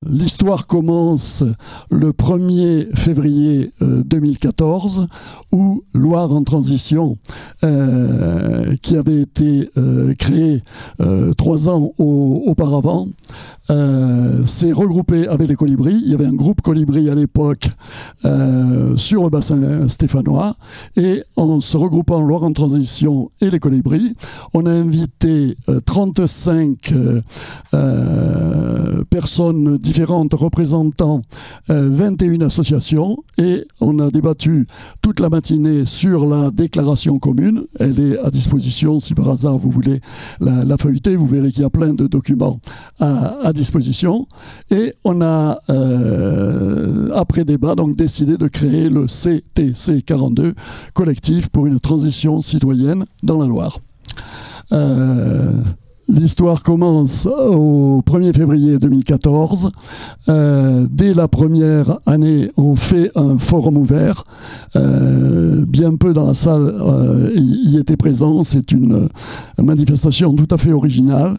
l'histoire commence le 1er février 2014, où Loire en transition, qui avait été créée 3 ans auparavant, s'est regroupé avec les Colibris. Il y avait un groupe Colibri à l'époque sur le bassin stéphanois, et en se regroupant Loire en transition et les Colibris, on a invité 35 personnes différentes représentant 21 associations, et on a débattu toute la matinée sur la déclaration commune. Elle est à disposition si par hasard vous voulez la feuilleter. Vous verrez qu'il y a plein de documents à disposition, et on a après débat donc décidé de créer le CTC 42, collectif pour une transition citoyenne dans la Loire. L'histoire commence au 1er février 2014. Dès la première année, on fait un forum ouvert. Bien peu dans la salle y étaient présents. C'est une manifestation tout à fait originale.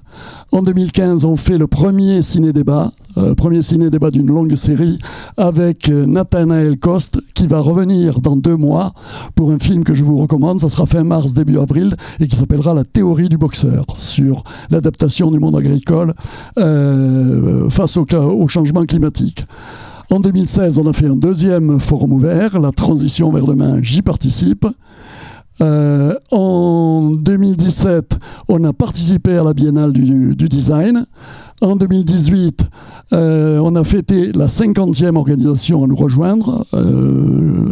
En 2015, on fait le premier ciné-débat. Premier ciné-débat d'une longue série avec Nathanaël Coste, qui va revenir dans 2 mois pour un film que je vous recommande. Ça sera fin mars, début avril, et qui s'appellera La théorie du boxeur, sur l'adaptation du monde agricole face au changement climatique. En 2016, on a fait un deuxième forum ouvert, La transition vers demain, j'y participe. En 2017, on a participé à la Biennale du design. En 2018, on a fêté la 50e organisation à nous rejoindre.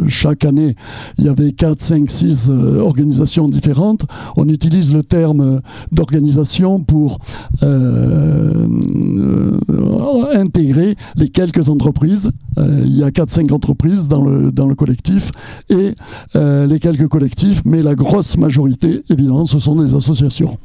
Chaque année, il y avait 4, 5, 6 organisations différentes. On utilise le terme d'organisation pour intégrer les quelques entreprises. Il y a 4-5 entreprises dans le collectif, et les quelques collectifs, mais la grosse majorité, évidemment, ce sont des associations.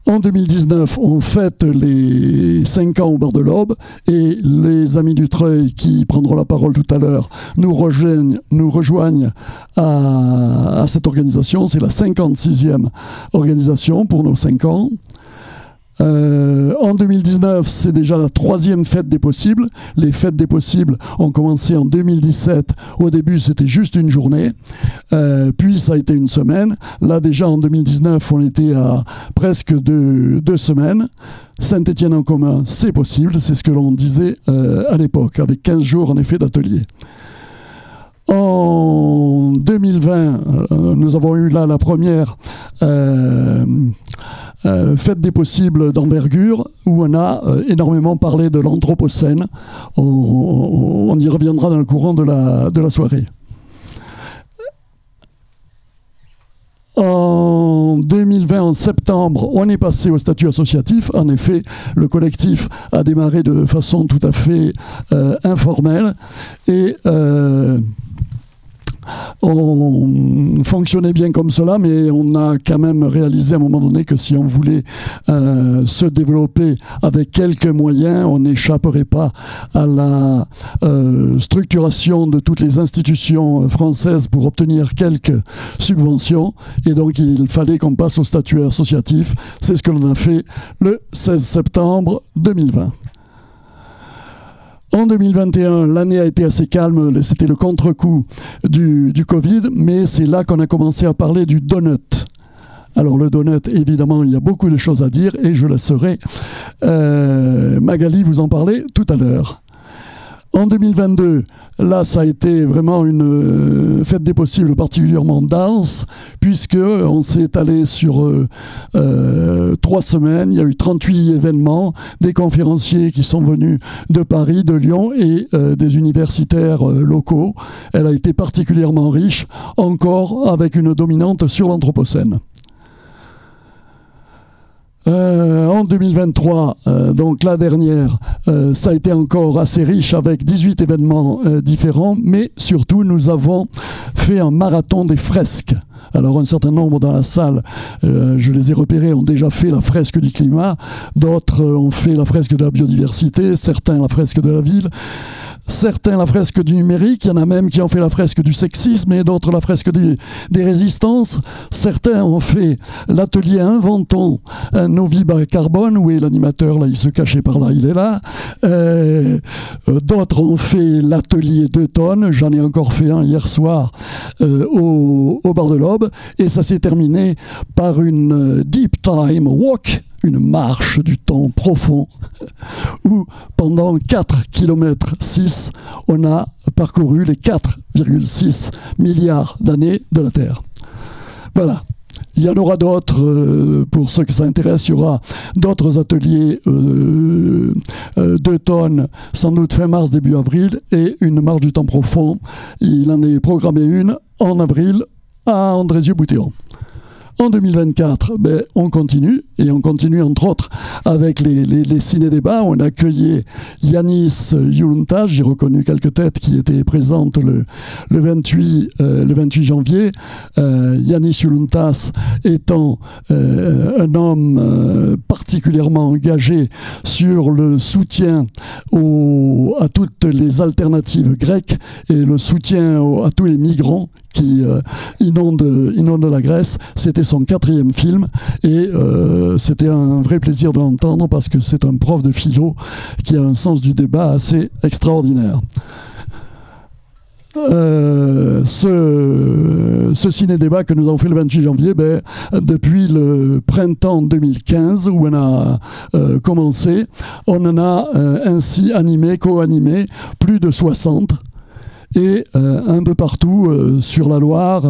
En 2019, on fête les 5 ans au bord de l'Aube, et les amis du Treuil, qui prendront la parole tout à l'heure, nous rejoignent à cette organisation. C'est la 56e organisation pour nos 5 ans. En 2019, c'est déjà la 3e fête des possibles. Les fêtes des possibles ont commencé en 2017. Au début, c'était juste une journée. Puis, ça a été une semaine. Là, déjà, en 2019, on était à presque 2 semaines. Saint-Étienne en commun, c'est possible. C'est ce que l'on disait à l'époque, avec 15 jours, en effet, d'atelier. En 2020, nous avons eu là la première fête des possibles d'envergure, où on a énormément parlé de l'Anthropocène. On y reviendra dans le courant de la soirée. En 2020, en septembre, on est passé au statut associatif. En effet, le collectif a démarré de façon tout à fait informelle, et on fonctionnait bien comme cela, mais on a quand même réalisé à un moment donné que si on voulait se développer avec quelques moyens, on n'échapperait pas à la structuration de toutes les institutions françaises pour obtenir quelques subventions, et donc il fallait qu'on passe au statut associatif. C'est ce que l'on a fait le 16 septembre 2020. En 2021, l'année a été assez calme, c'était le contre-coup du Covid, mais c'est là qu'on a commencé à parler du donut. Alors le donut, évidemment, il y a beaucoup de choses à dire, et je laisserai Magali vous en parler tout à l'heure. En 2022, là, ça a été vraiment une fête des possibles particulièrement dense, puisqu'on s'est étalé sur 3 semaines. Il y a eu 38 événements, des conférenciers qui sont venus de Paris, de Lyon, et des universitaires locaux. Elle a été particulièrement riche, encore avec une dominante sur l'Anthropocène. En 2023, donc la dernière, ça a été encore assez riche avec 18 événements différents, mais surtout nous avons fait un marathon des fresques. Alors un certain nombre dans la salle, je les ai repérés, ont déjà fait la fresque du climat, d'autres ont fait la fresque de la biodiversité, certains la fresque de la ville, certains la fresque du numérique, il y en a même qui ont fait la fresque du sexisme, et d'autres la fresque des résistances. Certains ont fait l'atelier Inventons nos vies bas carbone, où est l'animateur? Là, il se cachait par là, il est là. D'autres ont fait l'atelier 2 tonnes. J'en ai encore fait un hier soir au bar de l'Aube. Et ça s'est terminé par une Deep Time Walk, une marche du temps profond, où pendant 4 km 6, on a parcouru les 4,6 milliards d'années de la Terre. Voilà. Il y en aura d'autres, pour ceux que ça intéresse, il y aura d'autres ateliers 2 tonnes, sans doute fin mars, début avril, et une marche du temps profond. Il en est programmé une en avril à Andrézieux-Bouthéon. En 2024, on continue, et on continue entre autres avec les ciné-débats. On a accueilli Yanis Youluntas, j'ai reconnu quelques têtes qui étaient présentes le 28 janvier. Yanis Youluntas étant un homme particulièrement engagé sur le soutien à toutes les alternatives grecques et le soutien à tous les migrants qui inondent la Grèce. C'était son 4e film et c'était un vrai plaisir de l'entendre parce que c'est un prof de philo qui a un sens du débat assez extraordinaire. Ce ciné-débat que nous avons fait le 28 janvier, depuis le printemps 2015 où on a commencé, on en a ainsi co-animé plus de 60. Et un peu partout sur la Loire,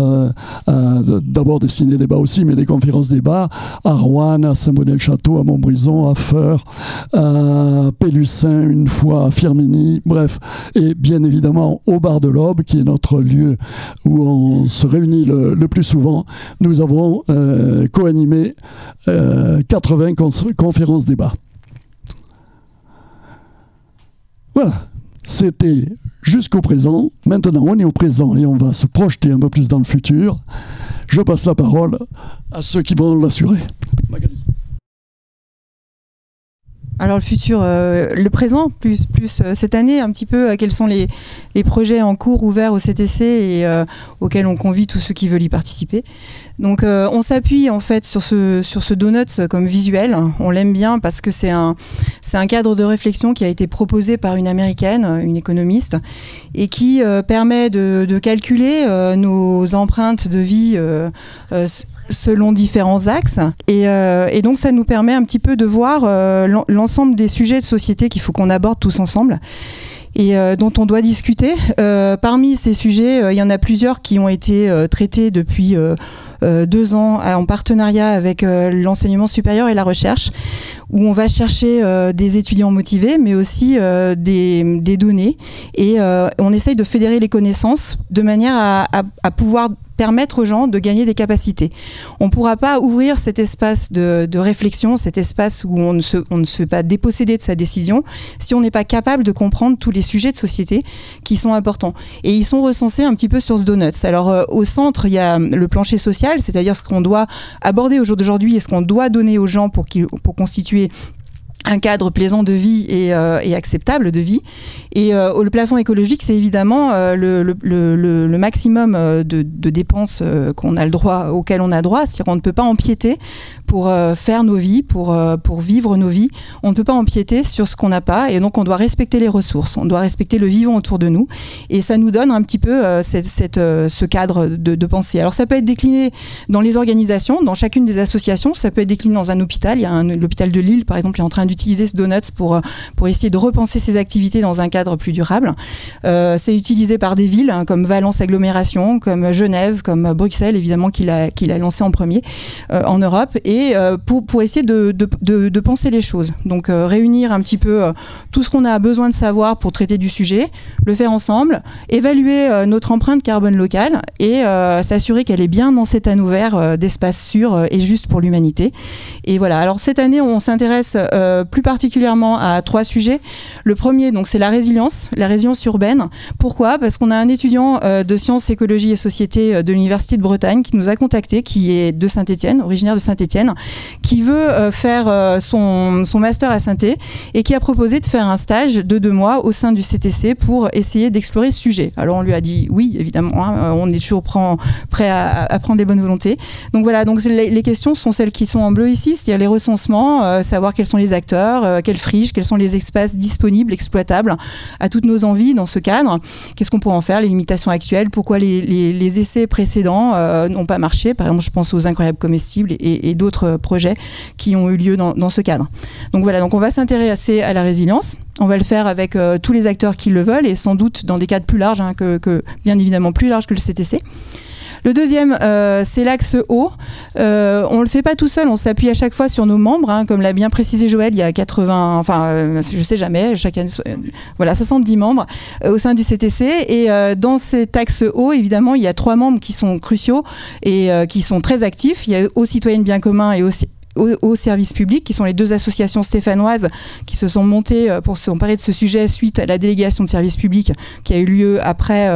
d'abord des ciné-débats aussi, mais des conférences-débats, à Roanne, à Saint-Bonnet-le-Château, à Montbrison, à Feurs, à Pélussin, une fois à Firminy, bref. Et bien évidemment au bar de l'Aube, qui est notre lieu où on se réunit le plus souvent. Nous avons co-animé 80 conférences-débats. Voilà. C'était jusqu'au présent. Maintenant, on est au présent et on va se projeter un peu plus dans le futur. Je passe la parole à ceux qui vont l'assurer. Magali. Alors le futur, le présent, plus cette année, un petit peu, quels sont les projets en cours ouverts au CTC et auxquels on convie tous ceux qui veulent y participer. Donc on s'appuie en fait sur ce Donuts comme visuel. On l'aime bien parce que c'est un cadre de réflexion qui a été proposé par une américaine, une économiste, et qui permet de calculer nos empreintes de vie selon différents axes. Et donc ça nous permet un petit peu de voir l'ensemble des sujets de société qu'il faut qu'on aborde tous ensemble et dont on doit discuter. Parmi ces sujets, il y en a plusieurs qui ont été traités depuis 2 ans en partenariat avec l'enseignement supérieur et la recherche, où on va chercher des étudiants motivés, mais aussi des données. Et on essaye de fédérer les connaissances de manière à pouvoir permettre aux gens de gagner des capacités. On ne pourra pas ouvrir cet espace de réflexion, cet espace où on ne se fait pas déposséder de sa décision, si on n'est pas capable de comprendre tous les sujets de société qui sont importants. Et ils sont recensés un petit peu sur ce Donuts. Alors au centre, il y a le plancher social, c'est-à-dire ce qu'on doit aborder au jour d'aujourd'hui et ce qu'on doit donner aux gens pour constituer un cadre plaisant de vie et acceptable de vie. Et le plafond écologique, c'est évidemment le maximum de dépenses auxquelles on a droit. C'est-à-dire qu'on ne peut pas empiéter pour faire nos vies, pour vivre nos vies. On ne peut pas empiéter sur ce qu'on n'a pas, et donc on doit respecter les ressources. On doit respecter le vivant autour de nous. Et ça nous donne un petit peu ce cadre de pensée. Alors ça peut être décliné dans les organisations, dans chacune des associations. Ça peut être décliné dans un hôpital. Il y a l'hôpital de Lille, par exemple, qui est en train d'utiliser ce Donuts pour essayer de repenser ses activités dans un cadre plus durable. C'est utilisé par des villes comme Valence Agglomération, comme Genève, comme Bruxelles, évidemment, qu'il a lancé en premier en Europe, et pour essayer de penser les choses. Donc réunir un petit peu tout ce qu'on a besoin de savoir pour traiter du sujet, le faire ensemble, évaluer notre empreinte carbone locale et s'assurer qu'elle est bien dans cet anneau vert d'espace sûr et juste pour l'humanité. Et voilà. Alors cette année, on s'intéresse plus particulièrement à 3 sujets. Le premier, donc, c'est la résilience urbaine. Pourquoi ? Parce qu'on a un étudiant de sciences, écologie et société de l'Université de Bretagne qui nous a contacté, qui est de Saint-Étienne, originaire de Saint-Étienne, qui veut faire son master à Saint-Étienne et qui a proposé de faire un stage de 2 mois au sein du CTC pour essayer d'explorer ce sujet. Alors on lui a dit oui, évidemment, hein, on est toujours prêt à prendre les bonnes volontés. Donc voilà, donc les questions sont celles qui sont en bleu ici, c'est-à-dire les recensements, savoir quels sont les acteurs, quelles friches, quels sont les espaces disponibles, exploitables à toutes nos envies dans ce cadre. Qu'est-ce qu'on pourrait en faire, les limitations actuelles, pourquoi les essais précédents n'ont pas marché. Par exemple, je pense aux incroyables comestibles et d'autres projets qui ont eu lieu dans ce cadre. Donc voilà, donc on va s'intéresser à la résilience. On va le faire avec tous les acteurs qui le veulent et sans doute dans des cadres plus larges, hein, bien évidemment plus larges que le CTC. Le deuxième, c'est l'axe eau. On ne le fait pas tout seul, on s'appuie à chaque fois sur nos membres. Hein, comme l'a bien précisé Joël, il y a 80, je sais jamais, chaque année, voilà, 70 membres au sein du CTC. Et dans cet axe eau, évidemment, il y a 3 membres qui sont cruciaux et qui sont très actifs. Il y a Eau Citoyenne Bien Commun et au service public, qui sont les 2 associations stéphanoises qui se sont montées pour s'emparer de ce sujet suite à la délégation de service public qui a eu lieu après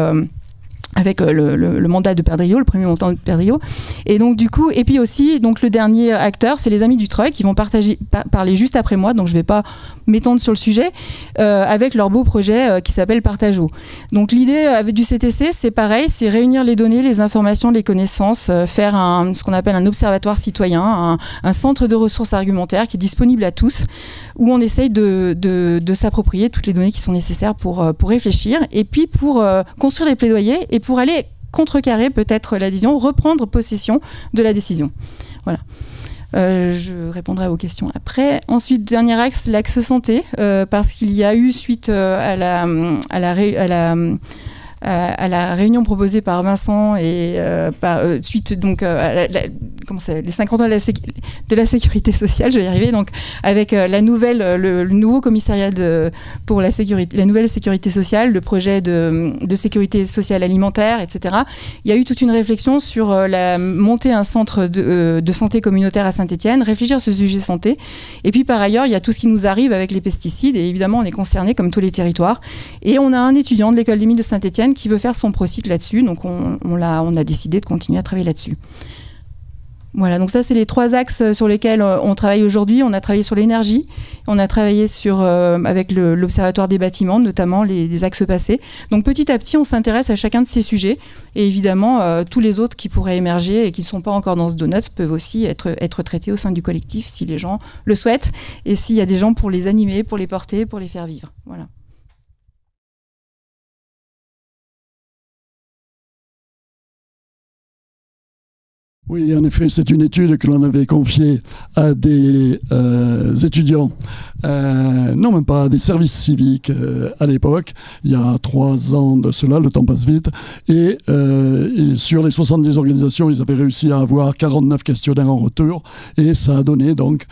avec le mandat de Perdriau, le premier mandat de Perdriau. Et donc du coup, et puis aussi, donc le dernier acteur, c'est les Amis du Treuil qui vont parler juste après moi, donc je ne vais pas m'étendre sur le sujet, avec leur beau projet qui s'appelle Partage-eau. Donc l'idée du CTC, c'est pareil, c'est réunir les données, les informations, les connaissances, faire ce qu'on appelle un observatoire citoyen, un centre de ressources argumentaires qui est disponible à tous, où on essaye de s'approprier toutes les données qui sont nécessaires pour réfléchir, et puis pour construire des plaidoyers, et pour aller contrecarrer peut-être l'adhésion, reprendre possession de la décision. Voilà. Je répondrai à vos questions après. Ensuite, dernier axe, l'axe santé, parce qu'il y a eu, suite à la réunion proposée par Vincent et suite donc à les 50 ans de la sécurité sociale, je vais y arriver, donc avec le nouveau commissariat pour la nouvelle sécurité sociale, le projet de sécurité sociale alimentaire, etc. Il y a eu toute une réflexion sur monter un centre de santé communautaire à Saint-Étienne, réfléchir sur ce sujet santé. Et puis par ailleurs, il y a tout ce qui nous arrive avec les pesticides, et évidemment on est concerné comme tous les territoires. Et on a un étudiant de l'école des mines de Saint-Étienne qui veut faire son prosite là-dessus, donc on a décidé de continuer à travailler là-dessus. Voilà, donc ça c'est les 3 axes sur lesquels on travaille aujourd'hui. On a travaillé sur l'énergie, on a travaillé avec l'Observatoire des bâtiments, notamment les axes passés. Donc petit à petit, on s'intéresse à chacun de ces sujets, et évidemment tous les autres qui pourraient émerger et qui ne sont pas encore dans ce donut peuvent aussi être traités au sein du collectif si les gens le souhaitent, et s'il y a des gens pour les animer, pour les porter, pour les faire vivre. Voilà. Oui, en effet, c'est une étude que l'on avait confiée à des étudiants, non même pas, à des services civiques à l'époque, il y a 3 ans de cela, le temps passe vite, et sur les 70 organisations, ils avaient réussi à avoir 49 questionnaires en retour, et ça a donné donc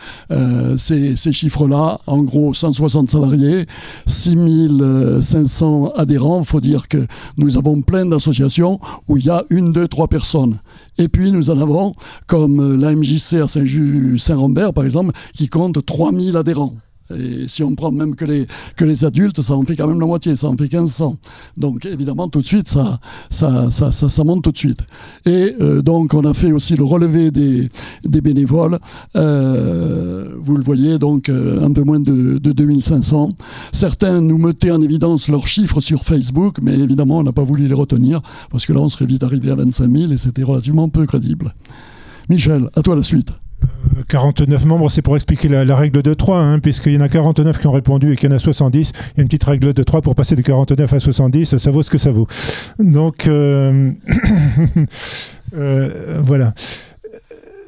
ces chiffres-là, en gros 160 salariés, 6500 adhérents. Il faut dire que nous avons plein d'associations où il y a 1, 2, 3 personnes. Et puis nous en avons, comme la MJC à Saint-Rambert par exemple, qui compte 3000 adhérents. Et si on prend même que les adultes, ça en fait quand même la moitié, ça en fait 1500. Donc évidemment, tout de suite, ça monte tout de suite. Et donc on a fait aussi le relevé des bénévoles. Vous le voyez, donc un peu moins de 2500. Certains nous mettaient en évidence leurs chiffres sur Facebook, mais évidemment, on n'a pas voulu les retenir, parce que là, on serait vite arrivé à 25 000 et c'était relativement peu crédible. Michel, à toi la suite. 49 membres, c'est pour expliquer la règle de 3, hein, puisqu'il y en a 49 qui ont répondu et qu'il y en a 70. Il y a une petite règle de 3 pour passer de 49 à 70, ça vaut ce que ça vaut. Donc, voilà.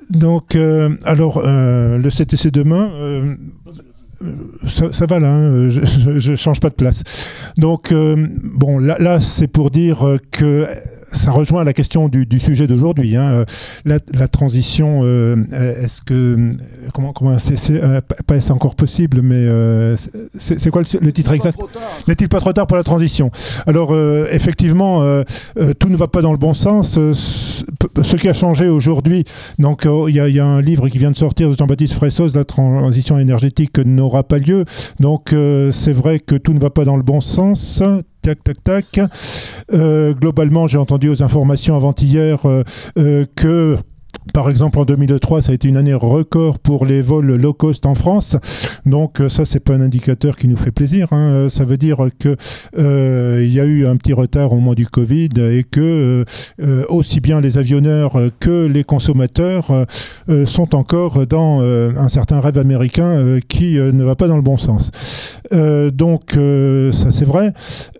Donc, alors, le CTC demain... ça va là, hein, je change pas de place. Donc, bon, là c'est pour dire que ça rejoint la question du sujet d'aujourd'hui. Hein. La transition, est-ce que comment c'est encore possible, mais c'est quoi le titre exact? N'est-il pas trop tard pour la transition? Alors effectivement, tout ne va pas dans le bon sens. Ce qui a changé aujourd'hui, donc il y a un livre qui vient de sortir de Jean-Baptiste Fressos, la transition énergétique n'aura pas lieu. Donc c'est vrai que tout ne va pas dans le bon sens. Tac. Globalement, j'ai entendu aux informations avant-hier que, par exemple, en 2003, ça a été une année record pour les vols low cost en France. Donc ça, c'est pas un indicateur qui nous fait plaisir. Hein. Ça veut dire que y a eu un petit retard au moment du Covid et que aussi bien les avionneurs que les consommateurs sont encore dans un certain rêve américain qui ne va pas dans le bon sens. Donc ça, c'est vrai.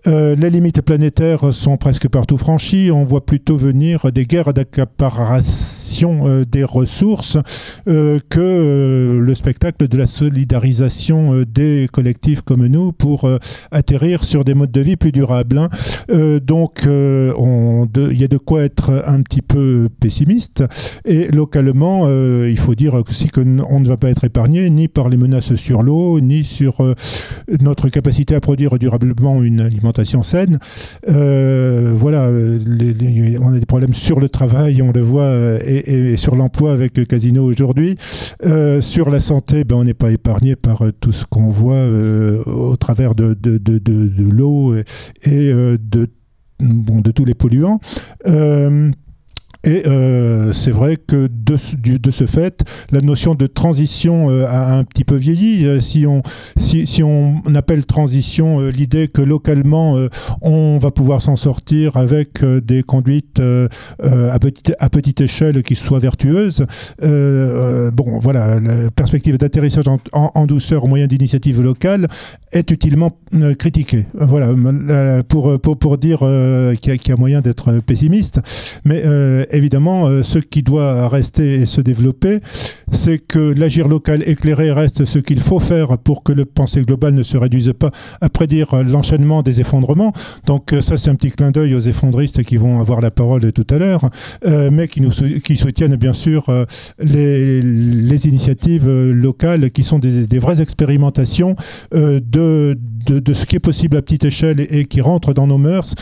Les limites planétaires sont presque partout franchies. On voit plutôt venir des guerres d'accaparation des ressources que le spectacle de la solidarisation des collectifs comme nous pour atterrir sur des modes de vie plus durables. Hein. Donc il y a de quoi être un petit peu pessimiste, et localement il faut dire aussi qu'on ne va pas être épargné ni par les menaces sur l'eau, ni sur notre capacité à produire durablement une alimentation saine. Voilà, on a des problèmes sur le travail, on le voit, et sur l'emploi avec Casino aujourd'hui. Sur la santé, on n'est pas épargné par tout ce qu'on voit au travers de l'eau et de tous les polluants. Et c'est vrai que de ce fait, la notion de transition a un petit peu vieilli. Si on appelle transition l'idée que localement on va pouvoir s'en sortir avec des conduites à petite échelle qui soient vertueuses, bon voilà, la perspective d'atterrissage en douceur au moyen d'initiatives locales est utilement critiquée. Voilà, pour dire qu'il y a moyen d'être pessimiste, mais évidemment, ce qui doit rester et se développer, c'est que l'agir local éclairé reste ce qu'il faut faire pour que le pensée global ne se réduise pas à prédire l'enchaînement des effondrements. Donc ça, c'est un petit clin d'œil aux effondristes qui vont avoir la parole tout à l'heure, mais qui soutiennent bien sûr les initiatives locales qui sont des vraies expérimentations de ce qui est possible à petite échelle et qui rentre dans nos mœurs.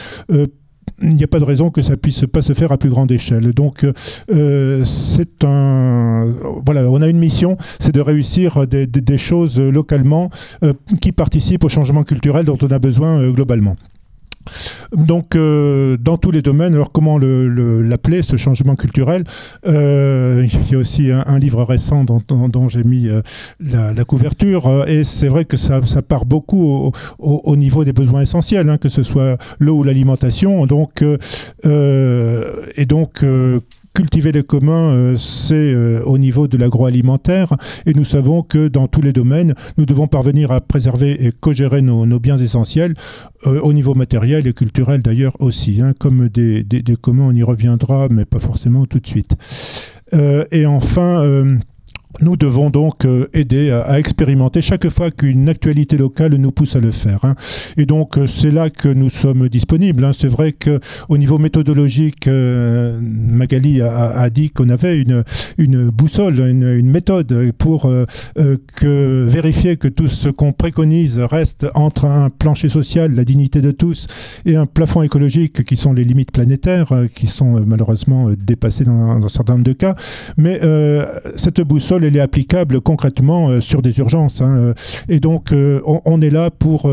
Il n'y a pas de raison que ça puisse pas se faire à plus grande échelle. Donc, c'est voilà, on a une mission, c'est de réussir des choses localement qui participent au changement culturel dont on a besoin globalement. Donc, dans tous les domaines, alors comment l'appeler, ce changement culturel? Il y a aussi un livre récent dont j'ai mis la couverture, et c'est vrai que ça part beaucoup au niveau des besoins essentiels, hein, que ce soit l'eau ou l'alimentation. Donc, cultiver les communs, c'est au niveau de l'agroalimentaire, et nous savons que dans tous les domaines, nous devons parvenir à préserver et co-gérer nos biens essentiels, au niveau matériel et culturel d'ailleurs aussi, hein, comme des communs, on y reviendra, mais pas forcément tout de suite. Et enfin, nous devons donc aider à expérimenter chaque fois qu'une actualité locale nous pousse à le faire. Hein. Et donc, c'est là que nous sommes disponibles. Hein. C'est vrai qu'au niveau méthodologique, Magali a dit qu'on avait une boussole, une méthode pour vérifier que tout ce qu'on préconise reste entre un plancher social, la dignité de tous, et un plafond écologique qui sont les limites planétaires, qui sont malheureusement dépassées dans un certain nombre de cas. Mais cette boussole, elle est applicable concrètement sur des urgences. Hein. Et donc, on est là pour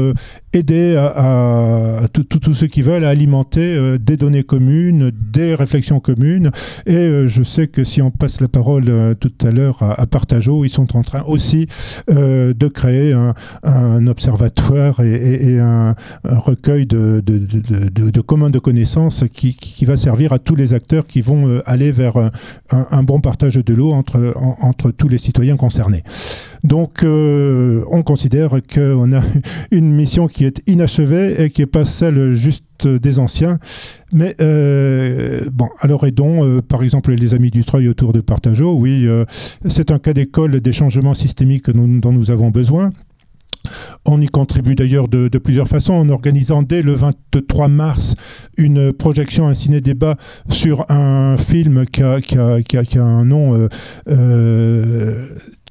aider à tous ceux qui veulent à alimenter des données communes, des réflexions communes. Et je sais que si on passe la parole tout à l'heure à Partageau, ils sont en train aussi de créer un observatoire et un recueil de communs de connaissances qui va servir à tous les acteurs qui vont aller vers un bon partage de l'eau entre tous les citoyens concernés. Donc, on considère qu'on a une mission qui est inachevée et qui n'est pas celle juste des anciens. Mais, bon, alors aidons, par exemple, les Amis du Treuil autour de Partageau. Oui, c'est un cas d'école des changements systémiques dont nous avons besoin. On y contribue d'ailleurs de plusieurs façons, en organisant dès le 23 mars une projection, un ciné-débat sur un film qui a un nom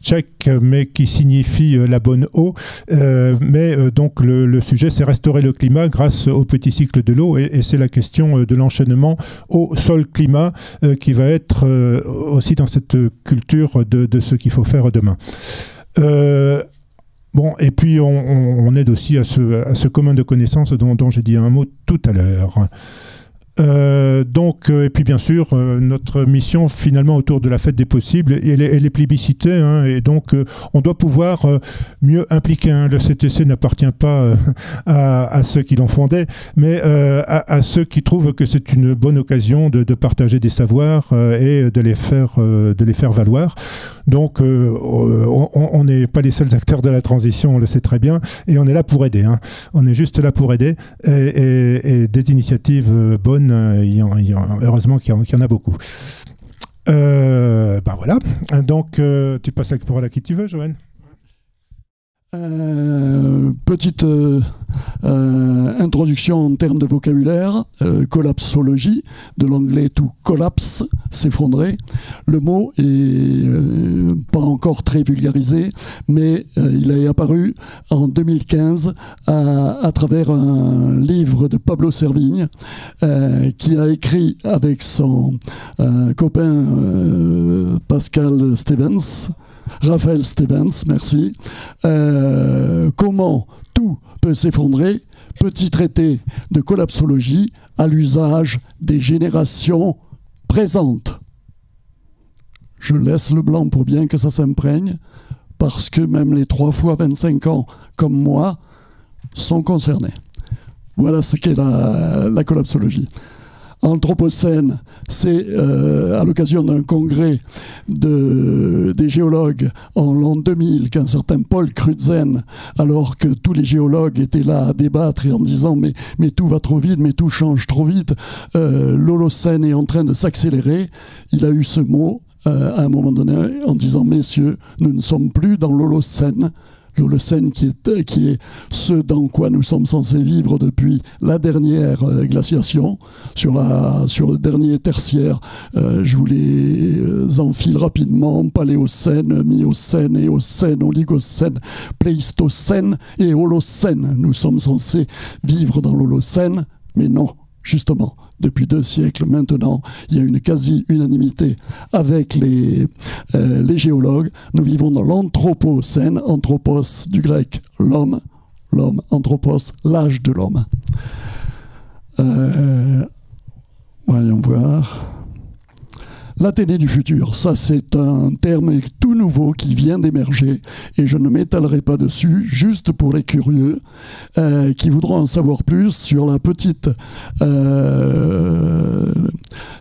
tchèque, mais qui signifie la bonne eau. Donc le sujet, c'est restaurer le climat grâce au petit cycle de l'eau, et c'est la question de l'enchaînement eau, sol, climat qui va être aussi dans cette culture de ce qu'il faut faire demain. Bon, et puis on aide aussi à ce commun de connaissances dont j'ai dit un mot tout à l'heure. Et puis bien sûr, notre mission finalement autour de la fête des possibles, elle est plébiscitée, hein, et donc on doit pouvoir mieux impliquer. Hein. Le CTC n'appartient pas à ceux qui l'ont fondé, mais à ceux qui trouvent que c'est une bonne occasion de partager des savoirs et de les faire valoir. Donc on n'est pas les seuls acteurs de la transition, on le sait très bien, et on est là pour aider. Hein. On est juste là pour aider, et des initiatives bonnes, heureusement qu'il y en a beaucoup. Voilà. Donc, tu passes la parole à qui tu veux, Joanne. Petite introduction en termes de vocabulaire. Collapsologie, de l'anglais to collapse, s'effondrer. Le mot est pas encore très vulgarisé, mais il est apparu en 2015 à travers un livre de Pablo Servigne, qui a écrit avec son copain Pascal Stevens, Raphaël Stevens, merci. Comment tout peut s'effondrer, petit traité de collapsologie à l'usage des générations présentes. Je laisse le blanc pour bien que ça s'imprègne, parce que même les 3 fois 25 ans, comme moi, sont concernés. Voilà ce qu'est la collapsologie. Anthropocène, c'est à l'occasion d'un congrès des géologues en l'an 2000 qu'un certain Paul Crutzen, alors que tous les géologues étaient là à débattre et en disant mais tout va trop vite, mais tout change trop vite, l'Holocène est en train de s'accélérer, il a eu ce mot à un moment donné en disant messieurs, nous ne sommes plus dans l'Holocène. L'Holocène qui est ce dans quoi nous sommes censés vivre depuis la dernière glaciation. Sur le dernier tertiaire, je vous les enfile rapidement: Paléocène, Miocène, Éocène, Oligocène, Pléistocène et Holocène. Nous sommes censés vivre dans l'Holocène, mais non. Justement, depuis 2 siècles maintenant, il y a une quasi-unanimité avec les géologues. Nous vivons dans l'Anthropocène, anthropos du grec l'homme, anthropos, l'âge de l'homme. Voyons voir. L'Athénée du futur, ça c'est un terme tout nouveau qui vient d'émerger et je ne m'étalerai pas dessus, juste pour les curieux qui voudront en savoir plus sur la petite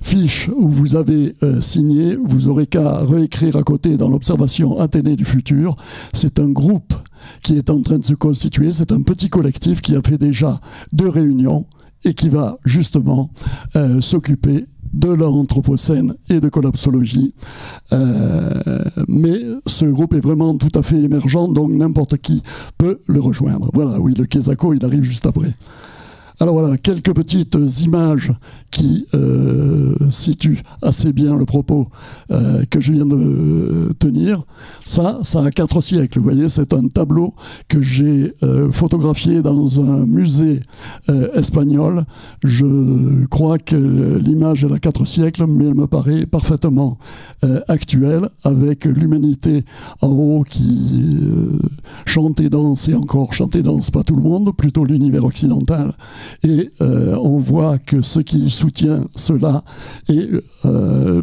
fiche où vous avez signé. Vous aurez qu'à réécrire à côté dans l'observation Athénée du futur. C'est un groupe qui est en train de se constituer, c'est un petit collectif qui a fait déjà 2 réunions et qui va justement s'occuper de l'anthropocène et de collapsologie. Mais ce groupe est vraiment tout à fait émergent, donc n'importe qui peut le rejoindre. Voilà, oui, le Kesako, il arrive juste après. Alors voilà, quelques petites images qui situent assez bien le propos que je viens de tenir. Ça a 4 siècles, vous voyez, c'est un tableau que j'ai photographié dans un musée espagnol. Je crois que l'image elle a 4 siècles, mais elle me paraît parfaitement actuelle, avec l'humanité en haut qui chante et danse, et encore chante et danse pas tout le monde, plutôt l'univers occidental. Et on voit que ce qui soutient cela est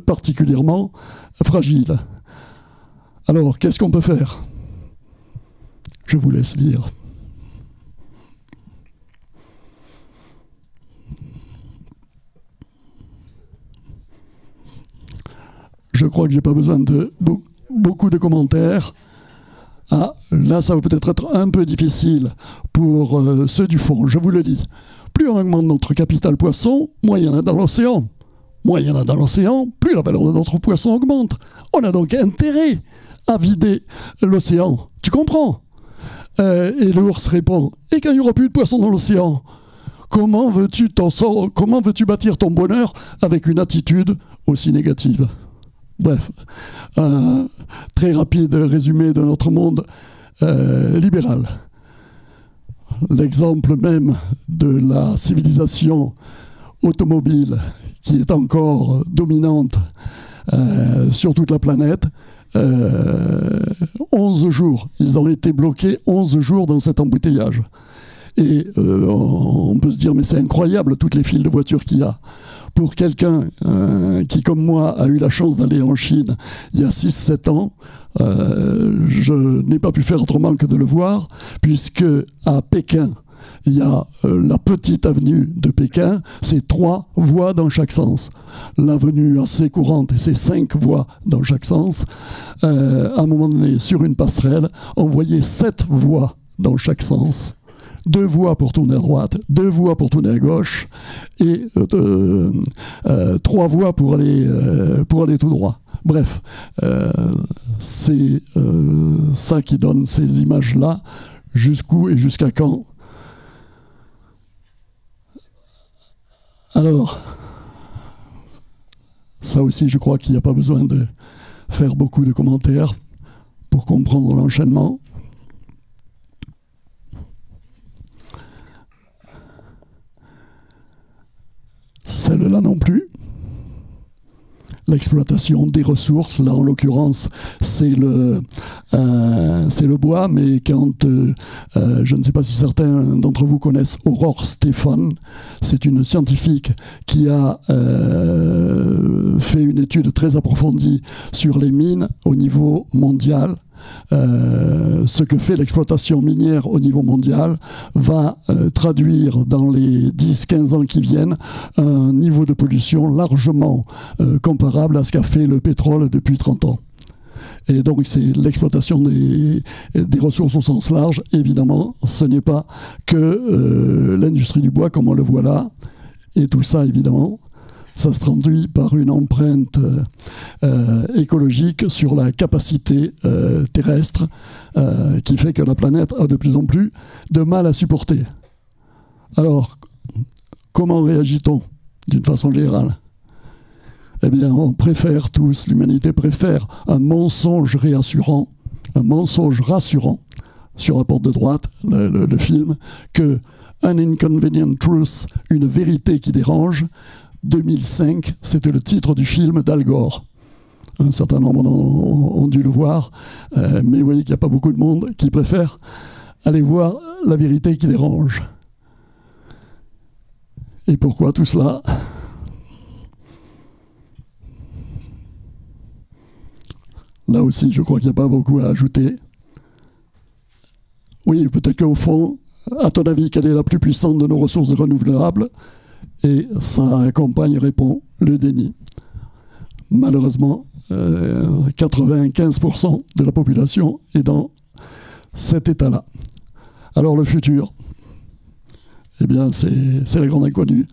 particulièrement fragile. Alors, qu'est-ce qu'on peut faire? Je vous laisse lire. Je crois que je n'ai pas besoin de beaucoup de commentaires. Ah, là, ça va peut-être être un peu difficile pour ceux du fond. Je vous le dis. Plus on augmente notre capital poisson, moins il y en a dans l'océan. Moins il y en a dans l'océan, plus la valeur de notre poisson augmente. On a donc intérêt à vider l'océan. Tu comprends? Et l'ours répond, et quand il n'y aura plus de poissons dans l'océan, comment veux-tu bâtir ton bonheur avec une attitude aussi négative? Bref, un très rapide résumé de notre monde libéral. L'exemple même de la civilisation automobile qui est encore dominante sur toute la planète. 11 jours, ils ont été bloqués 11 jours dans cet embouteillage. Et on peut se dire, mais c'est incroyable toutes les files de voitures qu'il y a. Pour quelqu'un qui, comme moi, a eu la chance d'aller en Chine il y a 6-7 ans, je n'ai pas pu faire autrement que de le voir, puisque à Pékin, il y a la petite avenue de Pékin, c'est 3 voies dans chaque sens. L'avenue assez courante, c'est 5 voies dans chaque sens. À un moment donné, sur une passerelle, on voyait 7 voies dans chaque sens. 2 voies pour tourner à droite, 2 voies pour tourner à gauche, et 3 voies pour aller tout droit. Bref, c'est ça qui donne ces images-là, jusqu'où et jusqu'à quand. Alors, ça aussi, je crois qu'il n'y a pas besoin de faire beaucoup de commentaires pour comprendre l'enchaînement. Celle-là non plus. L'exploitation des ressources, là en l'occurrence c'est le bois, mais quand je ne sais pas si certains d'entre vous connaissent Aurore Stéphane, c'est une scientifique qui a fait une étude très approfondie sur les mines au niveau mondial. Ce que fait l'exploitation minière au niveau mondial va traduire dans les 10-15 ans qui viennent un niveau de pollution largement comparable à ce qu'a fait le pétrole depuis 30 ans. Et donc c'est l'exploitation des ressources au sens large. Évidemment, ce n'est pas que l'industrie du bois comme on le voit là. Et tout ça, évidemment, ça se traduit par une empreinte écologique sur la capacité terrestre qui fait que la planète a de plus en plus de mal à supporter. Alors, comment réagit-on d'une façon générale? Eh bien, on préfère tous, l'humanité préfère un mensonge réassurant, un mensonge rassurant sur la porte de droite, le film, que An Inconvenient Truth, une vérité qui dérange. 2005, c'était le titre du film d'Al Gore. Un certain nombre ont dû le voir, mais vous voyez qu'il n'y a pas beaucoup de monde qui préfère aller voir la vérité qui dérange. Et pourquoi tout cela? Là aussi, je crois qu'il n'y a pas beaucoup à ajouter. Oui, peut-être qu'au fond, à ton avis, quelle est la plus puissante de nos ressources renouvelables? Et ça accompagne, répond, le déni. Malheureusement, 95% de la population est dans cet état-là. Alors le futur, eh bien c'est la grande inconnue,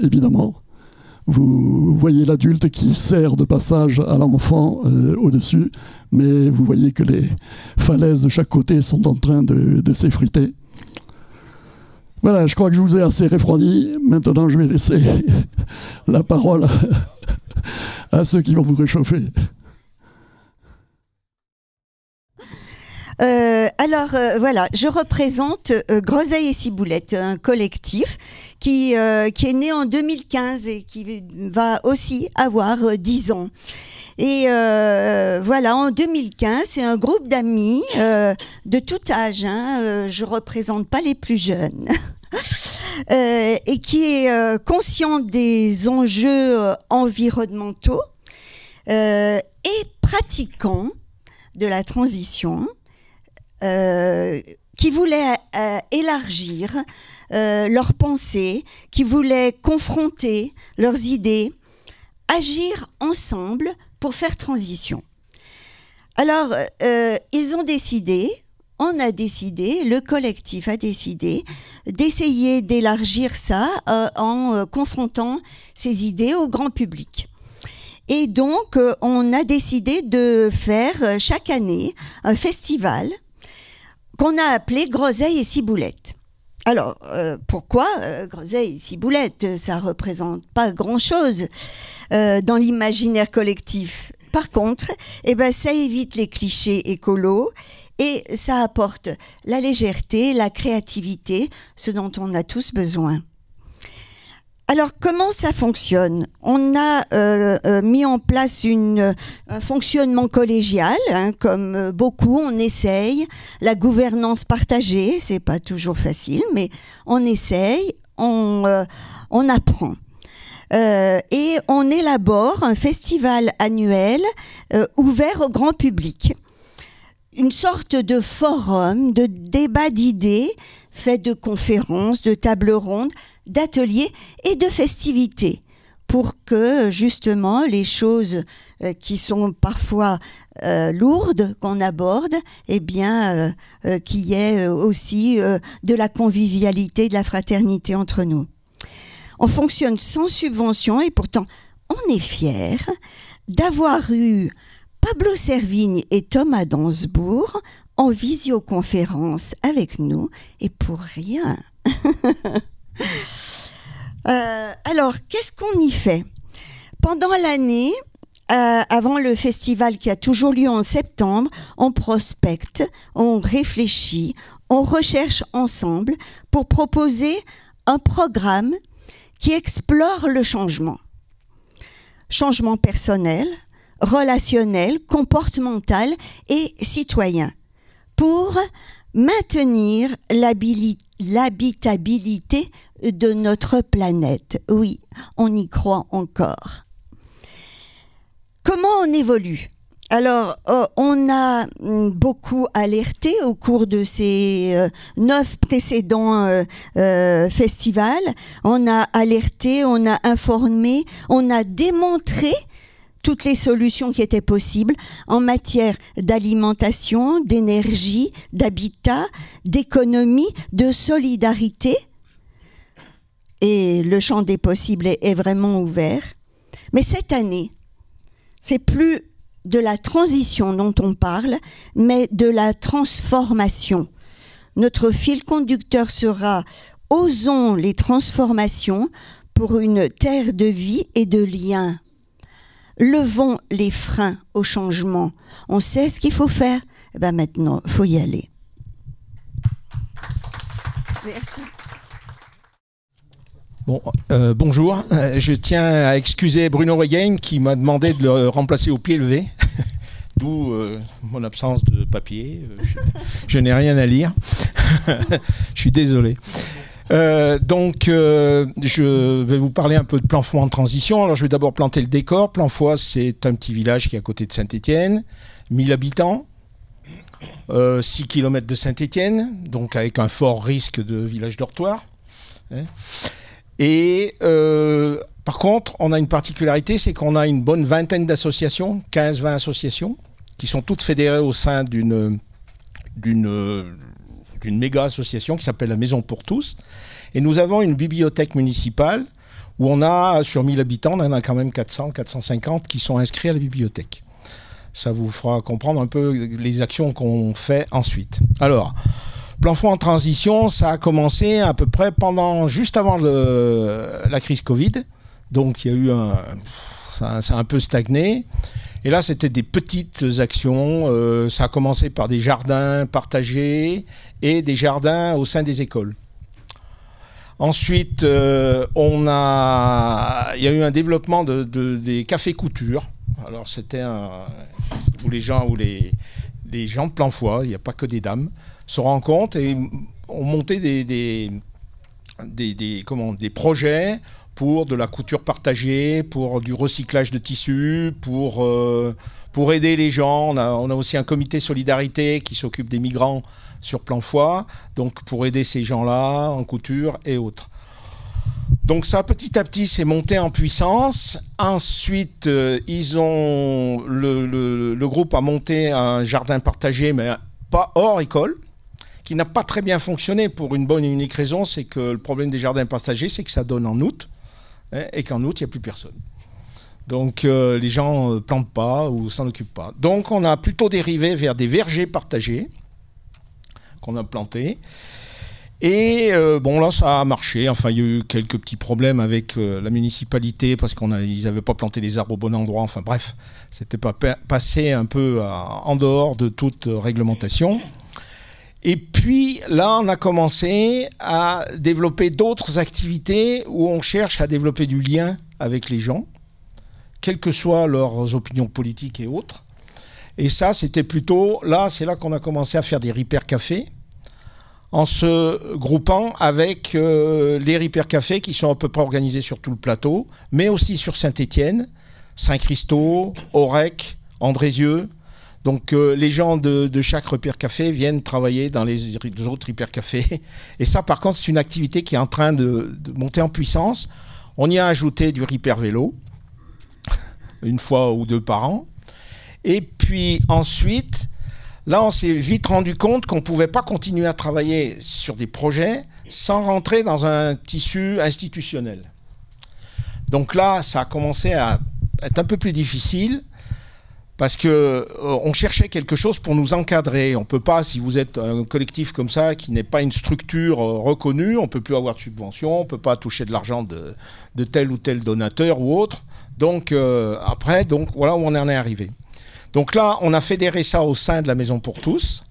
évidemment. Vous voyez l'adulte qui sert de passage à l'enfant au-dessus, mais vous voyez que les falaises de chaque côté sont en train de s'effriter. Voilà, je crois que je vous ai assez refroidi. Maintenant, je vais laisser la parole à ceux qui vont vous réchauffer. Voilà, je représente Groseille et Ciboulette, un collectif qui est né en 2015 et qui va aussi avoir 10 ans. Et voilà, en 2015, c'est un groupe d'amis de tout âge, hein, je représente pas les plus jeunes, et qui est conscient des enjeux environnementaux et pratiquant de la transition, qui voulaient élargir leurs pensées, qui voulaient confronter leurs idées, agir ensemble pour faire transition. Alors, ils ont décidé, on a décidé, le collectif a décidé d'essayer d'élargir ça en confrontant ces idées au grand public. Et donc, on a décidé de faire chaque année un festival qu'on a appelé Groseille et Ciboulette. Alors, pourquoi Groseille et Ciboulette? Ça représente pas grand-chose dans l'imaginaire collectif. Par contre, ça évite les clichés écolos et ça apporte la légèreté, la créativité, ce dont on a tous besoin. Alors, comment ça fonctionne? On a mis en place un fonctionnement collégial, hein, comme beaucoup, on essaye. La gouvernance partagée, c'est pas toujours facile, mais on essaye, on apprend. Et on élabore un festival annuel ouvert au grand public. Une sorte de forum, de débat d'idées, fait de conférences, de tables rondes, d'ateliers et de festivités, pour que justement les choses qui sont parfois lourdes qu'on aborde, qu'il y ait aussi de la convivialité, de la fraternité entre nous. On fonctionne sans subvention et pourtant on est fiers d'avoir eu Pablo Servigne et Thomas Dansbourg en visioconférence avec nous, et pour rien. Alors, qu'est-ce qu'on y fait? Pendant l'année, avant le festival qui a toujours lieu en septembre, on prospecte, on réfléchit, on recherche ensemble pour proposer un programme qui explore le changement. Changement personnel, relationnel, comportemental et citoyen, pour maintenir l'habitabilité de notre planète. Oui, on y croit encore. Comment on évolue? Alors, on a beaucoup alerté au cours de ces 9 précédents festivals. On a alerté, on a informé, on a démontré toutes les solutions qui étaient possibles en matière d'alimentation, d'énergie, d'habitat, d'économie, de solidarité. Et le champ des possibles est vraiment ouvert. Mais cette année, c'est plus de la transition dont on parle, mais de la transformation. Notre fil conducteur sera « Osons les transformations pour une terre de vie et de liens ». Levons les freins au changement. On sait ce qu'il faut faire. Maintenant, il faut y aller. Merci. Bon, bonjour. Je tiens à excuser Bruno Regain qui m'a demandé de le remplacer au pied levé. D'où mon absence de papier. Je n'ai rien à lire. Je suis désolé. Je vais vous parler un peu de Planfoy en transition. Alors, je vais d'abord planter le décor. Planfoy, c'est un petit village qui est à côté de Saint-Étienne, 1000 habitants, 6 km de Saint-Étienne, donc avec un fort risque de village dortoir. Et par contre, on a une particularité, c'est qu'on a une bonne vingtaine d'associations, 15-20 associations, qui sont toutes fédérées au sein d'une méga association qui s'appelle la Maison pour tous. Et nous avons une bibliothèque municipale où on a, sur 1000 habitants, on en a quand même 400, 450 qui sont inscrits à la bibliothèque. Ça vous fera comprendre un peu les actions qu'on fait ensuite. Alors, Planfoy en transition, ça a commencé à peu près juste avant la crise Covid. Donc, il y a eu ça a un peu stagné. Et là, c'était des petites actions. Ça a commencé par des jardins partagés et des jardins au sein des écoles. Ensuite, il y a eu un développement des cafés couture. Alors, c'était où les gens de Planfoy, il n'y a pas que des dames, se rencontrent et ont monté des projets pour de la couture partagée, pour du recyclage de tissus, pour aider les gens. On a aussi un comité solidarité qui s'occupe des migrants sur Planfoy, donc pour aider ces gens-là en couture et autres. Donc ça, petit à petit, c'est monté en puissance. Ensuite, le groupe a monté un jardin partagé, mais pas hors école, qui n'a pas très bien fonctionné pour une bonne et unique raison, c'est que le problème des jardins partagés, c'est que ça donne en août, et qu'en août, il n'y a plus personne. Donc les gens ne plantent pas ou s'en occupent pas. Donc on a plutôt dérivé vers des vergers partagés, qu'on a plantés. Et bon, là, ça a marché. Enfin, il y a eu quelques petits problèmes avec la municipalité parce qu'ils n'avaient pas planté les arbres au bon endroit. Enfin, bref, c'était pas passé un peu en dehors de toute réglementation. Et puis, là, on a commencé à développer d'autres activités où on cherche à développer du lien avec les gens, quelles que soient leurs opinions politiques et autres. Et ça, c'était plutôt... Là, c'est là qu'on a commencé à faire des Ripper Cafés, en se groupant avec les Ripper Cafés qui sont à peu près organisés sur tout le plateau, mais aussi sur Saint-Étienne, Saint-Christophe, Aurec, Andrézieux. Donc les gens de chaque Ripper Café viennent travailler dans les autres Ripper Cafés. Et ça, par contre, c'est une activité qui est en train de monter en puissance. On y a ajouté du Ripper Vélo, une fois ou deux par an. Et puis ensuite... Là, on s'est vite rendu compte qu'on ne pouvait pas continuer à travailler sur des projets sans rentrer dans un tissu institutionnel. Donc là, ça a commencé à être un peu plus difficile parce qu'on cherchait quelque chose pour nous encadrer. On ne peut pas, si vous êtes un collectif comme ça, qui n'est pas une structure reconnue, on ne peut plus avoir de subvention, on ne peut pas toucher de l'argent de tel ou tel donateur ou autre. Donc après, voilà où on en est arrivé. Donc là, on a fédéré ça au sein de la Maison pour tous.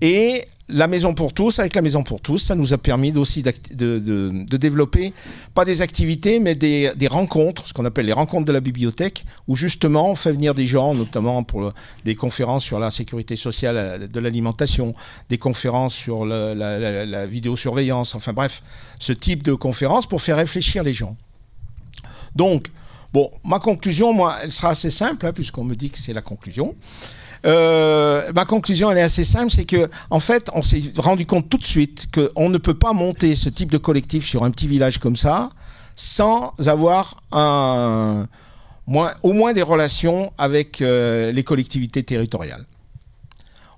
Et la Maison pour tous, avec la Maison pour tous, ça nous a permis aussi de développer, pas des activités, mais des rencontres, ce qu'on appelle les rencontres de la bibliothèque, où justement on fait venir des gens, notamment pour des conférences sur la sécurité sociale de l'alimentation, des conférences sur la vidéosurveillance, enfin bref, ce type de conférences pour faire réfléchir les gens. Donc, bon, ma conclusion, moi, elle sera assez simple, hein, puisqu'on me dit que c'est la conclusion. Ma conclusion, elle est assez simple, c'est que, en fait, on s'est rendu compte tout de suite qu'on ne peut pas monter ce type de collectif sur un petit village comme ça sans avoir au moins des relations avec les collectivités territoriales.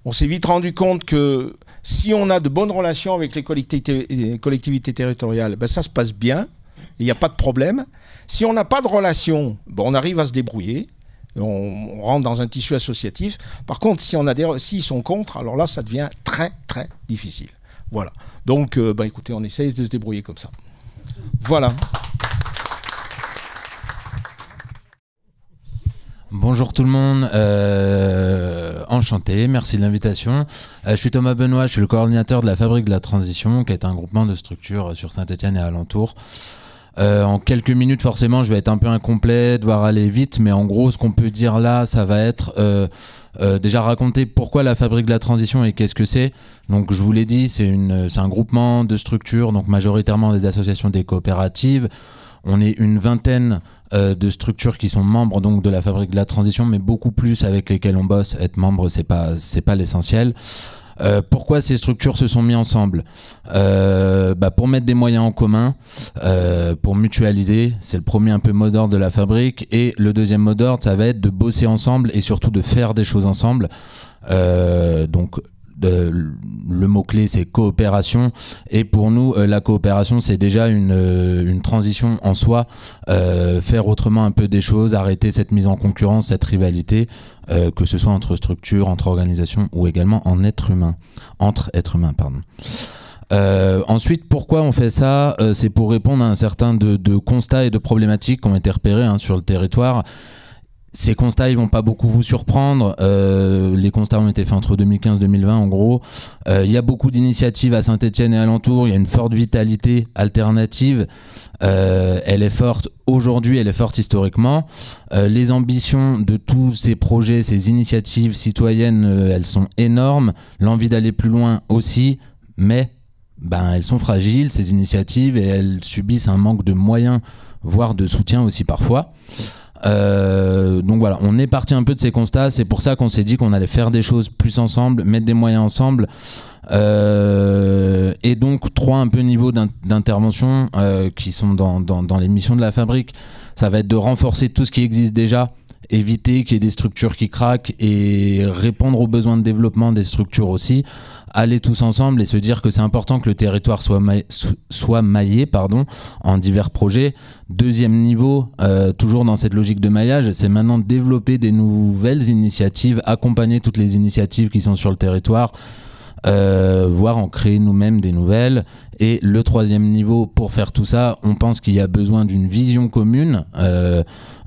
On s'est vite rendu compte que si on a de bonnes relations avec les collectivités territoriales, ben ça se passe bien, il n'y a pas de problème. Si on n'a pas de relation, bon, on arrive à se débrouiller, on rentre dans un tissu associatif. Par contre, s'ils sont contre, alors là, ça devient très, très difficile. Voilà. Donc, écoutez, on essaye de se débrouiller comme ça. Voilà. Bonjour tout le monde, enchanté, merci de l'invitation. Je suis Thomas Benoît, je suis le coordinateur de la Fabrique de la Transition, qui est un groupement de structures sur Saint-Étienne et alentours. En quelques minutes, forcément, je vais être un peu incomplet, devoir aller vite, mais en gros, ce qu'on peut dire là, ça va être déjà raconter pourquoi la Fabrique de la Transition et qu'est-ce que c'est. Donc, je vous l'ai dit, c'est un groupement de structures, donc majoritairement des associations, des coopératives. On est une vingtaine de structures qui sont membres donc de la Fabrique de la Transition, mais beaucoup plus avec lesquelles on bosse. Être membre, c'est pas l'essentiel. Pourquoi ces structures se sont mis ensemble? Pour mettre des moyens en commun, pour mutualiser, c'est le premier un peu mot d'ordre de la Fabrique, et le deuxième mot d'ordre, ça va être de bosser ensemble et surtout de faire des choses ensemble. Donc le mot-clé, c'est coopération, et pour nous la coopération, c'est déjà une transition en soi, faire autrement un peu des choses, arrêter cette mise en concurrence, cette rivalité, que ce soit entre structures, entre organisations ou également entre êtres humains, pardon. Ensuite, pourquoi on fait ça? C'est pour répondre à un certain de constats et de problématiques qui ont été repérés sur le territoire. Ces constats, ils vont pas beaucoup vous surprendre. Les constats ont été faits entre 2015 et 2020, en gros. Il y a beaucoup d'initiatives à Saint-Étienne et alentours. Il y a une forte vitalité alternative. Elle est forte aujourd'hui, elle est forte historiquement. Les ambitions de tous ces projets, ces initiatives citoyennes, elles sont énormes. L'envie d'aller plus loin aussi, mais elles sont fragiles, ces initiatives, et elles subissent un manque de moyens, voire de soutien aussi parfois. Donc voilà, on est parti un peu de ces constats. C'est pour ça qu'on s'est dit qu'on allait faire des choses plus ensemble, mettre des moyens ensemble, et donc 3 un peu niveaux d'intervention qui sont dans les missions de la Fabrique. Ça va être de renforcer tout ce qui existe déjà, éviter qu'il y ait des structures qui craquent, et répondre aux besoins de développement des structures aussi. Aller tous ensemble et se dire que c'est important que le territoire soit maillé en divers projets. Deuxième niveau, toujours dans cette logique de maillage, c'est maintenant de développer des nouvelles initiatives, accompagner toutes les initiatives qui sont sur le territoire, voire en créer nous-mêmes des nouvelles. Et le troisième niveau, pour faire tout ça, on pense qu'il y a besoin d'une vision commune.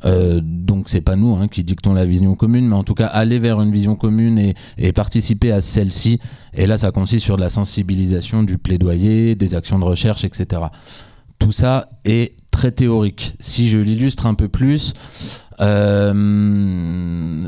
Donc c'est pas nous qui dictons la vision commune, mais en tout cas aller vers une vision commune et participer à celle-ci. Et là, ça consiste sur de la sensibilisation, du plaidoyer, des actions de recherche, etc. Tout ça est très théorique. Si je l'illustre un peu plus,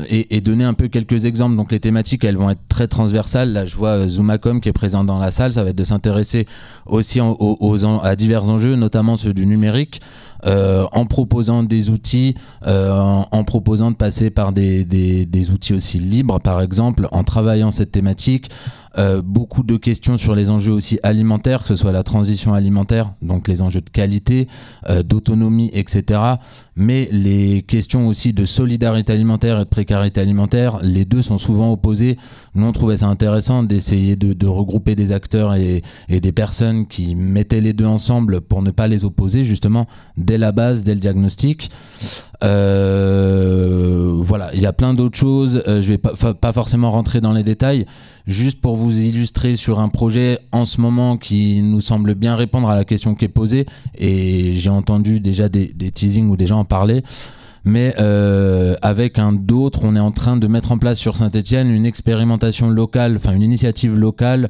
et donner un peu quelques exemples. Donc les thématiques, elles vont être très transversales. Là, je vois Zoomacom qui est présent dans la salle. Ça va être de s'intéresser aussi à divers enjeux, notamment ceux du numérique, en proposant des outils, en proposant de passer par des outils aussi libres, par exemple, en travaillant cette thématique. Beaucoup de questions sur les enjeux aussi alimentaires, que ce soit la transition alimentaire, donc les enjeux de qualité, d'autonomie, etc. Mais les questions aussi de solidarité alimentaire et de précarité alimentaire, les deux sont souvent opposés. Nous, on trouvait ça intéressant d'essayer de regrouper des acteurs et des personnes qui mettaient les deux ensemble pour ne pas les opposer, justement, dès la base, dès le diagnostic. Voilà, il y a plein d'autres choses. Je vais pas forcément rentrer dans les détails. Juste pour vous illustrer sur un projet en ce moment qui nous semble bien répondre à la question qui est posée, et j'ai entendu déjà des teasings où des gens en parlaient, mais avec un d'autre, on est en train de mettre en place sur Saint-Étienne une expérimentation locale, enfin une initiative locale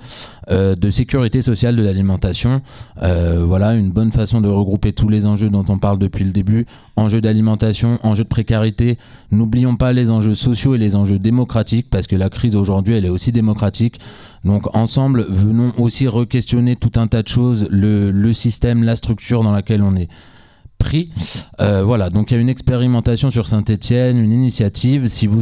de sécurité sociale de l'alimentation. Voilà, une bonne façon de regrouper tous les enjeux dont on parle depuis le début. Enjeux d'alimentation, enjeux de précarité. N'oublions pas les enjeux sociaux et les enjeux démocratiques, parce que la crise aujourd'hui, elle est aussi démocratique. Donc ensemble, venons aussi re-questionner tout un tas de choses, le système, la structure dans laquelle on est pris. Voilà, donc il y a une expérimentation sur Saint-Étienne, une initiative. Si vous,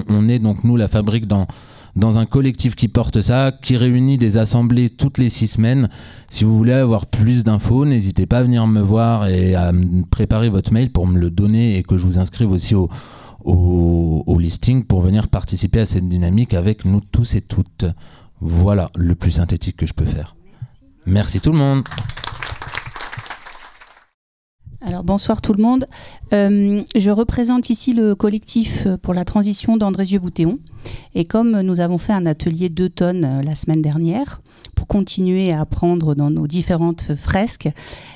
on est donc nous la fabrique dans un collectif qui porte ça, qui réunit des assemblées toutes les 6 semaines. Si vous voulez avoir plus d'infos, n'hésitez pas à venir me voir et à me préparer votre mail pour me le donner et que je vous inscrive aussi au listing pour venir participer à cette dynamique avec nous tous et toutes. Voilà le plus synthétique que je peux faire. Merci tout le monde. Alors bonsoir tout le monde. Je représente ici le collectif pour la transition d'Andrézieux-Bouthéon. Et comme nous avons fait un atelier d'automne la semaine dernière pour continuer à apprendre dans nos différentes fresques,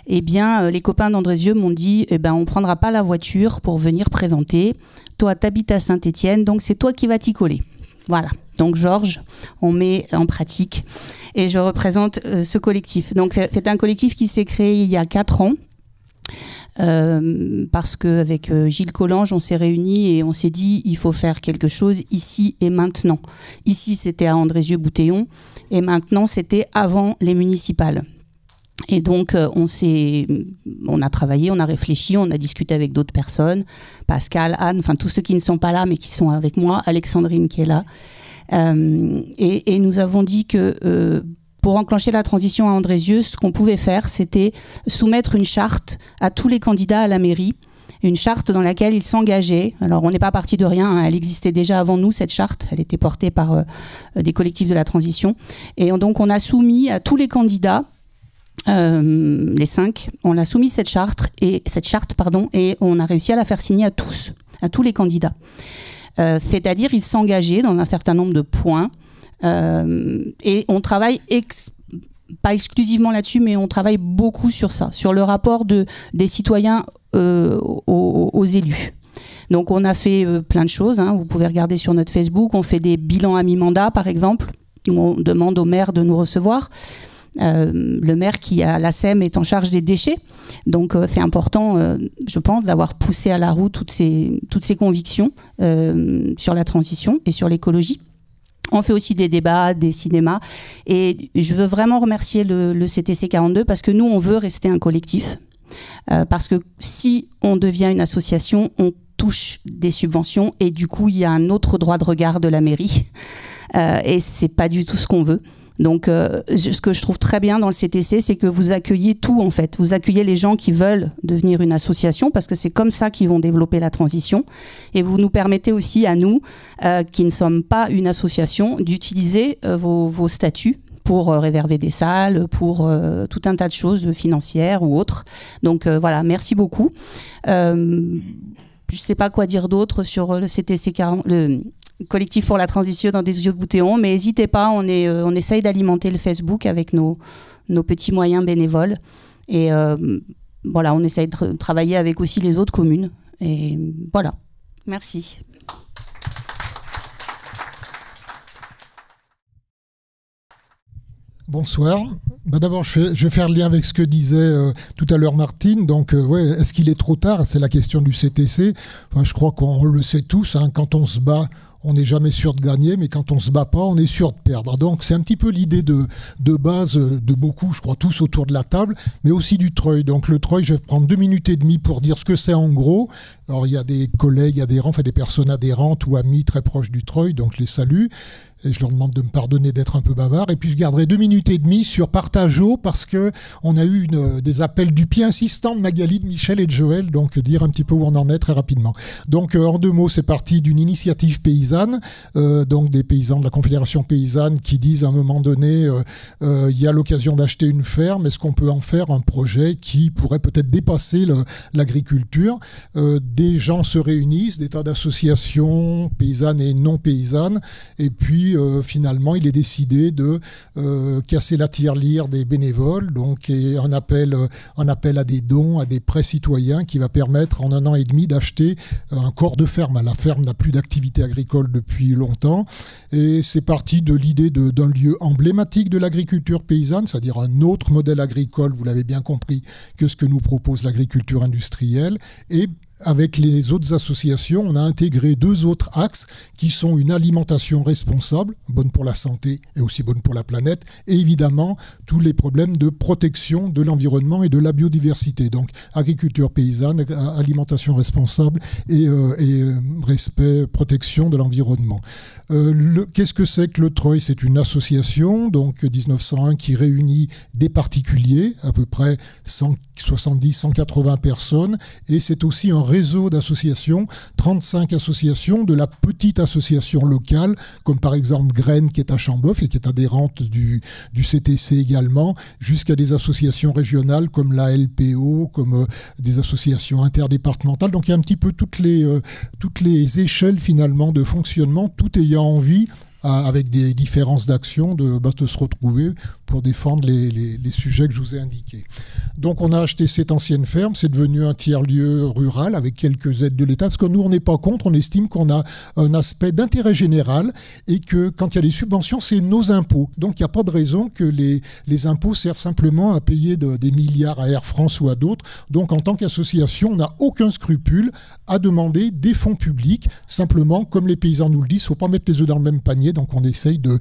eh bien les copains d'Andrézieux m'ont dit on ne prendra pas la voiture pour venir présenter. Toi, t'habites à Saint-Étienne, donc c'est toi qui vas t'y coller. Voilà. Donc Georges, on met en pratique. Et je représente ce collectif. Donc c'est un collectif qui s'est créé il y a 4 ans. Parce qu'avec Gilles Collange, on s'est réunis et on s'est dit il faut faire quelque chose ici et maintenant. Ici, c'était à Andrézieux-Bouthéon et maintenant, c'était avant les municipales. Et donc, on a travaillé, on a réfléchi, on a discuté avec d'autres personnes, Pascal, Anne, enfin tous ceux qui ne sont pas là mais qui sont avec moi, Alexandrine qui est là. Et nous avons dit que pour enclencher la transition à Andrézieux, ce qu'on pouvait faire, c'était soumettre une charte à tous les candidats à la mairie, une charte dans laquelle ils s'engageaient. Alors, on n'est pas parti de rien, elle existait déjà avant nous, cette charte. Elle était portée par des collectifs de la transition. Et donc, on a soumis à tous les candidats, les 5, on a soumis cette charte, et on a réussi à la faire signer à tous les candidats. C'est-à-dire, ils s'engageaient dans un certain nombre de points. Et on travaille pas exclusivement là-dessus, mais on travaille beaucoup sur ça, sur le rapport des citoyens aux élus. Donc on a fait plein de choses, vous pouvez regarder sur notre Facebook, on fait des bilans à mi-mandat par exemple, où on demande au maire de nous recevoir. Le maire qui à la SEM est en charge des déchets, donc c'est important, je pense, d'avoir poussé à la roue toutes ces convictions sur la transition et sur l'écologie. On fait aussi des débats, des cinémas. Et je veux vraiment remercier le CTC 42 parce que nous, on veut rester un collectif. Parce que si on devient une association, on touche des subventions et du coup, il y a un autre droit de regard de la mairie. Et c'est pas du tout ce qu'on veut. Donc, ce que je trouve très bien dans le CTC, c'est que vous accueillez tout, en fait. Vous accueillez les gens qui veulent devenir une association, parce que c'est comme ça qu'ils vont développer la transition. Et vous nous permettez aussi, à nous, qui ne sommes pas une association, d'utiliser vos statuts pour réserver des salles, pour tout un tas de choses financières ou autres. Donc, voilà, merci beaucoup. Je ne sais pas quoi dire d'autre sur le CTC 40... collectif pour la transition d'Andrézieux-Bouthéon, mais n'hésitez pas, on essaye d'alimenter le Facebook avec nos petits moyens bénévoles. Et voilà, on essaye de travailler avec aussi les autres communes. Et voilà, merci. Bonsoir. D'abord, je vais faire le lien avec ce que disait tout à l'heure Martine. Donc, est-ce qu'il est trop tard? C'est la question du CTC. Enfin, je crois qu'on le sait tous. Hein, quand on se bat, on n'est jamais sûr de gagner, mais quand on se bat pas, on est sûr de perdre. Donc, c'est un petit peu l'idée de base de beaucoup, je crois, tous autour de la table, mais aussi du Treuil. Donc, le Treuil, je vais prendre 2 minutes et demie pour dire ce que c'est en gros. Alors, il y a des collègues adhérents, enfin des personnes adhérentes ou amis très proches du Treuil, donc je les salue. Et je leur demande de me pardonner d'être un peu bavard. Et puis je garderai 2 minutes et demie sur Partageau parce que on a eu des appels du pied insistants de Magali, de Michel et de Joël. Donc dire un petit peu où on en est très rapidement. Donc en 2 mots, c'est parti d'une initiative paysanne, donc des paysans de la Confédération paysanne qui disent à un moment donné, il y a l'occasion d'acheter une ferme. Est-ce qu'on peut en faire un projet qui pourrait peut-être dépasser l'agriculture? Des gens se réunissent, des tas d'associations paysannes et non paysannes, et puis finalement, il est décidé de casser la tirelire des bénévoles, donc et un appel à des dons, à des prêts citoyens qui va permettre en 1 an et demi d'acheter un corps de ferme. La ferme n'a plus d'activité agricole depuis longtemps et c'est parti de l'idée d'un lieu emblématique de l'agriculture paysanne, c'est-à-dire un autre modèle agricole, vous l'avez bien compris, que ce que nous propose l'agriculture industrielle. Et avec les autres associations, on a intégré 2 autres axes qui sont une alimentation responsable, bonne pour la santé et aussi bonne pour la planète, et évidemment tous les problèmes de protection de l'environnement et de la biodiversité. Donc agriculture paysanne, alimentation responsable et respect, protection de l'environnement. Qu'est-ce que c'est que le Treuil? C'est une association, donc 1901, qui réunit des particuliers, à peu près 170-180 personnes, et c'est aussi un réseau d'associations, 35 associations, de la petite association locale, comme par exemple Graines qui est à Chamboff et qui est adhérente du CTC également, jusqu'à des associations régionales comme la LPO, comme des associations interdépartementales. Donc il y a un petit peu toutes les échelles finalement de fonctionnement, tout ayant envie, avec des différences d'action, de se retrouver pour défendre les sujets que je vous ai indiqués. Donc on a acheté cette ancienne ferme, c'est devenu un tiers-lieu rural avec quelques aides de l'État, parce que nous on n'est pas contre, on estime qu'on a un aspect d'intérêt général et que quand il y a des subventions, c'est nos impôts. Donc il n'y a pas de raison que les impôts servent simplement à payer des milliards à Air France ou à d'autres. Donc en tant qu'association, on n'a aucun scrupule à demander des fonds publics, simplement, comme les paysans nous le disent, il ne faut pas mettre les œufs dans le même panier. Donc on essaye de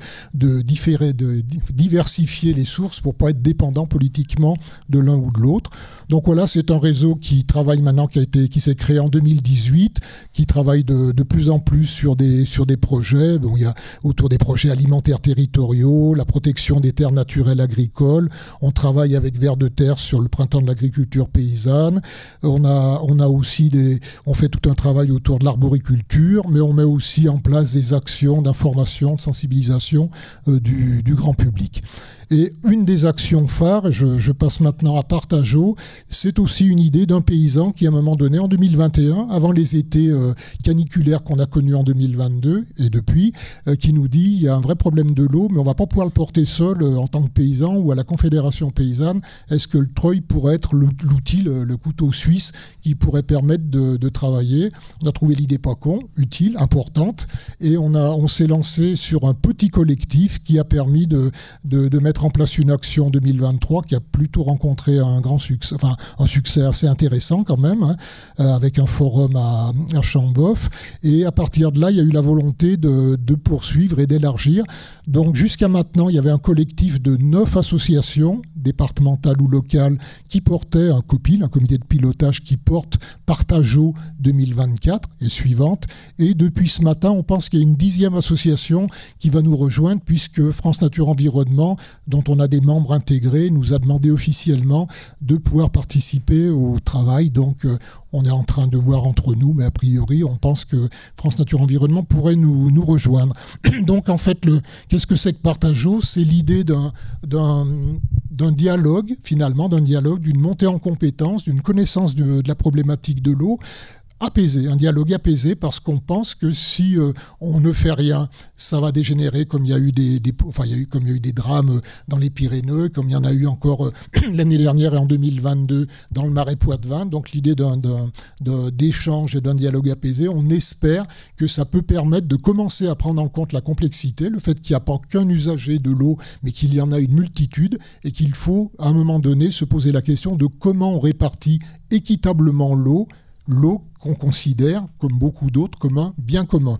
diversifier les sources pour ne pas être dépendant politiquement de l'un ou de l'autre. Donc voilà, c'est un réseau qui travaille maintenant, qui s'est créé en 2018, qui travaille de plus en plus sur des projets. Bon, il y a autour des projets alimentaires territoriaux, la protection des terres naturelles agricoles. On travaille avec Vers de Terre sur le printemps de l'agriculture paysanne. On a aussi on fait tout un travail autour de l'arboriculture, mais on met aussi en place des actions d'information, de sensibilisation du grand public. Et une des actions phares, je passe maintenant à Partageau, c'est aussi une idée d'un paysan qui, à un moment donné, en 2021, avant les étés caniculaires qu'on a connus en 2022 et depuis, qui nous dit il y a un vrai problème de l'eau, mais on ne va pas pouvoir le porter seul en tant que paysan ou à la Confédération paysanne. Est-ce que le Treuil pourrait être l'outil, le couteau suisse qui pourrait permettre de travailler? On a trouvé l'idée pas con, utile, importante, et on s'est lancé sur un petit collectif qui a permis de mettre en place une action 2023 qui a plutôt rencontré un grand succès, enfin un succès assez intéressant quand même, hein, avec un forum à Chamboff. Et à partir de là, il y a eu la volonté de poursuivre et d'élargir. Donc jusqu'à maintenant, il y avait un collectif de 9 associations départementales ou locales qui portaient un COPIL, un comité de pilotage qui porte Partageau 2024 et suivante. Et depuis ce matin, on pense qu'il y a une 10e association qui va nous rejoindre puisque France Nature Environnement, dont on a des membres intégrés, nous a demandé officiellement de pouvoir participer au travail. Donc on est en train de voir entre nous, mais a priori, on pense que France Nature Environnement pourrait nous rejoindre. Donc en fait, qu'est-ce que c'est que Partageau? C'est l'idée d'un dialogue, finalement, d'une montée en compétence, d'une connaissance de la problématique de l'eau, apaisé, un dialogue apaisé, parce qu'on pense que si on ne fait rien, ça va dégénérer, comme il y a eu comme il y a eu des drames dans les Pyrénées, comme il y en a eu encore l'année dernière et en 2022 dans le Marais Poitevin. Donc l'idée d'échange et d'un dialogue apaisé, on espère que ça peut permettre de commencer à prendre en compte la complexité, le fait qu'il n'y a pas qu'un usager de l'eau, mais qu'il y en a une multitude, et qu'il faut à un moment donné se poser la question de comment on répartit équitablement l'eau qu'on considère, comme beaucoup d'autres, comme un bien commun.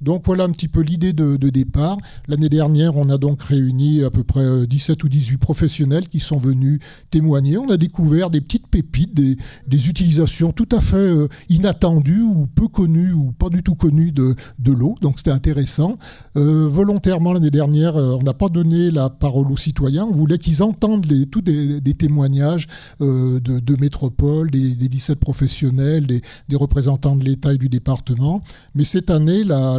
Donc voilà un petit peu l'idée de départ. L'année dernière, on a donc réuni à peu près 17 ou 18 professionnels qui sont venus témoigner. On a découvert des petites pépites, des utilisations tout à fait inattendues ou peu connues ou pas du tout connues de l'eau. Donc c'était intéressant. Volontairement, l'année dernière, on n'a pas donné la parole aux citoyens. On voulait qu'ils entendent tous des témoignages de métropole, des 17 professionnels, des représentants de l'État et du département. Mais cette année, la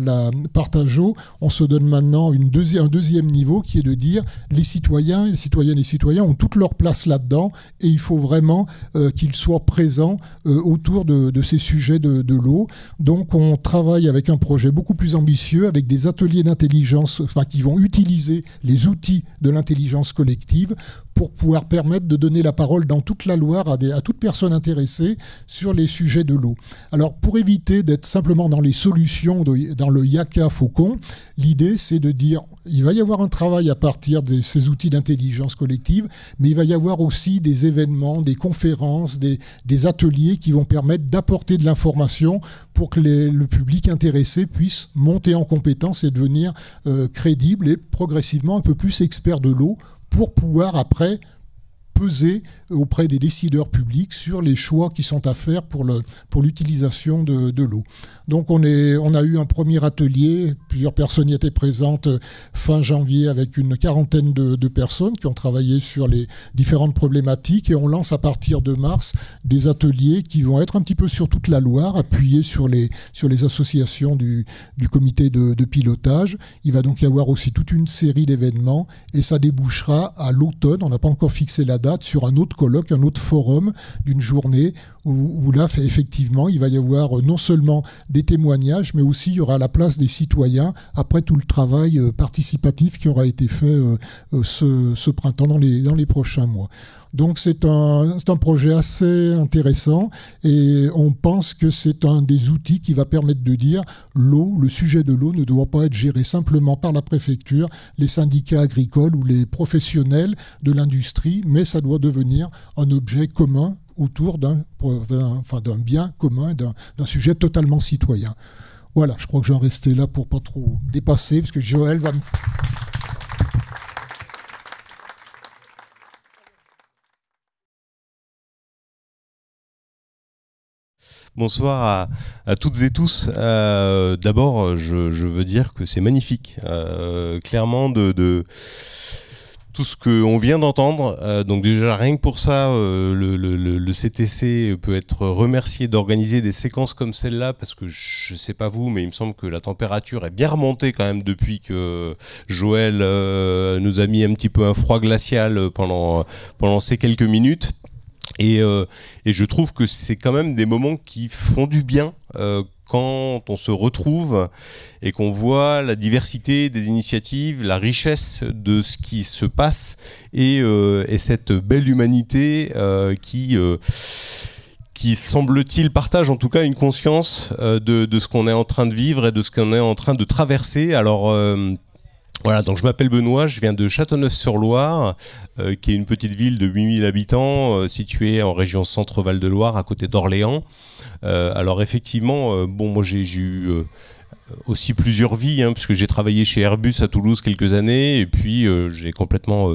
Partageau, on se donne maintenant un deuxième niveau qui est de dire les citoyens, les citoyennes et les citoyens ont toute leur place là-dedans et il faut vraiment qu'ils soient présents autour de ces sujets de l'eau. Donc on travaille avec un projet beaucoup plus ambitieux, avec des ateliers d'intelligence qui vont utiliser les outils de l'intelligence collective pour pouvoir permettre de donner la parole dans toute la Loire à toute personne intéressée sur les sujets de l'eau. Alors, pour éviter d'être simplement dans les solutions, dans le yaka faucon, l'idée, c'est de dire, il va y avoir un travail à partir de ces outils d'intelligence collective, mais il va y avoir aussi des événements, des conférences, des ateliers qui vont permettre d'apporter de l'information pour que le public intéressé puisse monter en compétence et devenir crédible et progressivement un peu plus expert de l'eau, pour pouvoir après peser auprès des décideurs publics sur les choix qui sont à faire pour l'utilisation de l'eau. Donc on a eu un premier atelier, plusieurs personnes y étaient présentes fin janvier avec une quarantaine de personnes qui ont travaillé sur les différentes problématiques et on lance à partir de mars des ateliers qui vont être un petit peu sur toute la Loire, appuyés sur les associations du comité de pilotage. Il va donc y avoir aussi toute une série d'événements et ça débouchera à l'automne, on n'a pas encore fixé la date, sur un autre colloque, un autre forum d'une journée où là, effectivement, il va y avoir non seulement des témoignages, mais aussi il y aura la place des citoyens après tout le travail participatif qui aura été fait ce printemps dans les prochains mois. Donc c'est un projet assez intéressant et on pense que c'est un des outils qui va permettre de dire l'eau, le sujet de l'eau ne doit pas être géré simplement par la préfecture, les syndicats agricoles ou les professionnels de l'industrie, mais ça doit devenir un objet commun autour d'un bien commun, d'un sujet totalement citoyen. Voilà, je crois que je vais en rester là pour pas trop dépasser, parce que Joël va me... Bonsoir à toutes et tous. D'abord, je veux dire que c'est magnifique. Clairement, de tout ce qu'on vient d'entendre. Donc déjà, rien que pour ça, le CTC peut être remercié d'organiser des séquences comme celle-là, parce que je sais pas vous, mais il me semble que la température est bien remontée quand même depuis que Joël nous a mis un petit peu un froid glacial pendant ces quelques minutes. Et je trouve que c'est quand même des moments qui font du bien quand on se retrouve et qu'on voit la diversité des initiatives, la richesse de ce qui se passe et cette belle humanité qui semble-t-il partage en tout cas une conscience de ce qu'on est en train de vivre et de ce qu'on est en train de traverser. Alors voilà, donc je m'appelle Benoît, je viens de Châteauneuf-sur-Loire, qui est une petite ville de 8000 habitants, située en région Centre-Val-de-Loire, à côté d'Orléans. Alors effectivement, moi j'ai eu aussi plusieurs vies, puisque j'ai travaillé chez Airbus à Toulouse quelques années, et puis j'ai complètement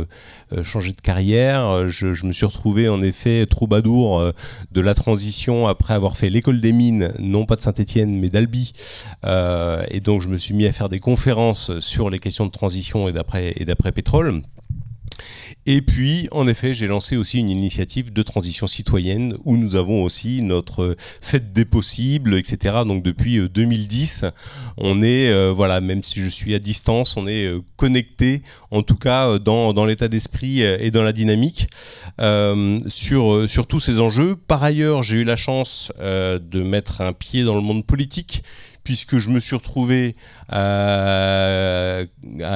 changé de carrière. Je me suis retrouvé en effet troubadour de la transition après avoir fait l'école des mines, non pas de Saint-Étienne mais d'Albi, et donc je me suis mis à faire des conférences sur les questions de transition et d'après pétrole. Et puis, en effet, j'ai lancé aussi une initiative de transition citoyenne où nous avons aussi notre fête des possibles, etc. Donc depuis 2010, on est, voilà, même si je suis à distance, on est connecté, en tout cas dans l'état d'esprit et dans la dynamique sur tous ces enjeux. Par ailleurs, j'ai eu la chance de mettre un pied dans le monde politique, puisque je me suis retrouvé à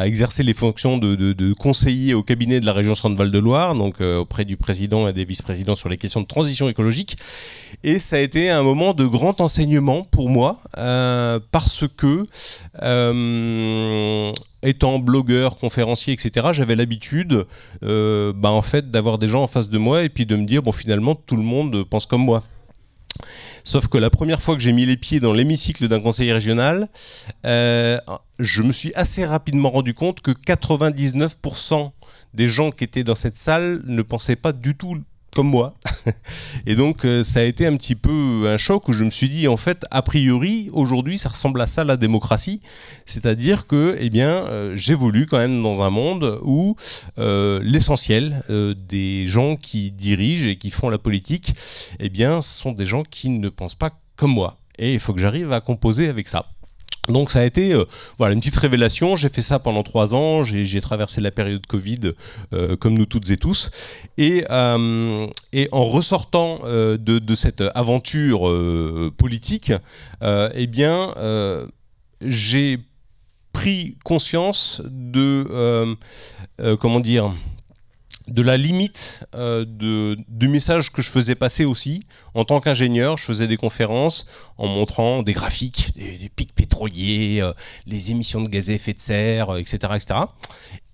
exercer les fonctions de conseiller au cabinet de la région Centre-Val de Loire, donc auprès du président et des vice-présidents sur les questions de transition écologique. Et ça a été un moment de grand enseignement pour moi, parce que, étant blogueur, conférencier, etc., j'avais l'habitude en fait, d'avoir des gens en face de moi et puis de me dire, bon, finalement, tout le monde pense comme moi. Sauf que la première fois que j'ai mis les pieds dans l'hémicycle d'un conseiller régional, je me suis assez rapidement rendu compte que 99% des gens qui étaient dans cette salle ne pensaient pas du tout comme moi. Et donc ça a été un petit peu un choc où je me suis dit, en fait, a priori, aujourd'hui, ça ressemble à ça la démocratie. C'est-à-dire que, eh bien, j'évolue quand même dans un monde où l'essentiel des gens qui dirigent et qui font la politique, eh bien, sont des gens qui ne pensent pas comme moi. Et il faut que j'arrive à composer avec ça. Donc ça a été voilà, une petite révélation. J'ai fait ça pendant 3 ans, j'ai traversé la période Covid comme nous toutes et tous, et en ressortant de cette aventure politique, eh bien j'ai pris conscience de comment dire, de la limite du message que je faisais passer aussi. En tant qu'ingénieur, je faisais des conférences en montrant des graphiques, des pics pétroliers, les émissions de gaz à effet de serre, etc. etc.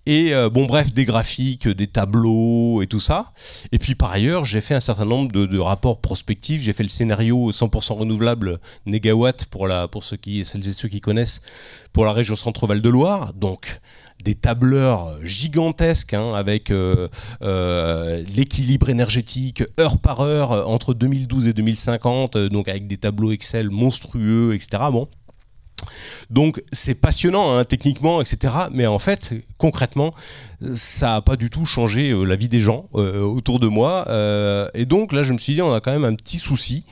Et bon, bref, des graphiques, des tableaux et tout ça. Et puis par ailleurs, j'ai fait un certain nombre de rapports prospectifs. J'ai fait le scénario 100% renouvelable négawatt pour celles et ceux qui connaissent, pour la région Centre-Val de Loire. Donc des tableurs gigantesques avec l'équilibre énergétique heure par heure entre 2012 et 2050, donc avec des tableaux Excel monstrueux, etc. Bon. Donc c'est passionnant techniquement, etc. Mais en fait, concrètement, ça n'a pas du tout changé la vie des gens autour de moi. Et donc là, je me suis dit, on a quand même un petit souci.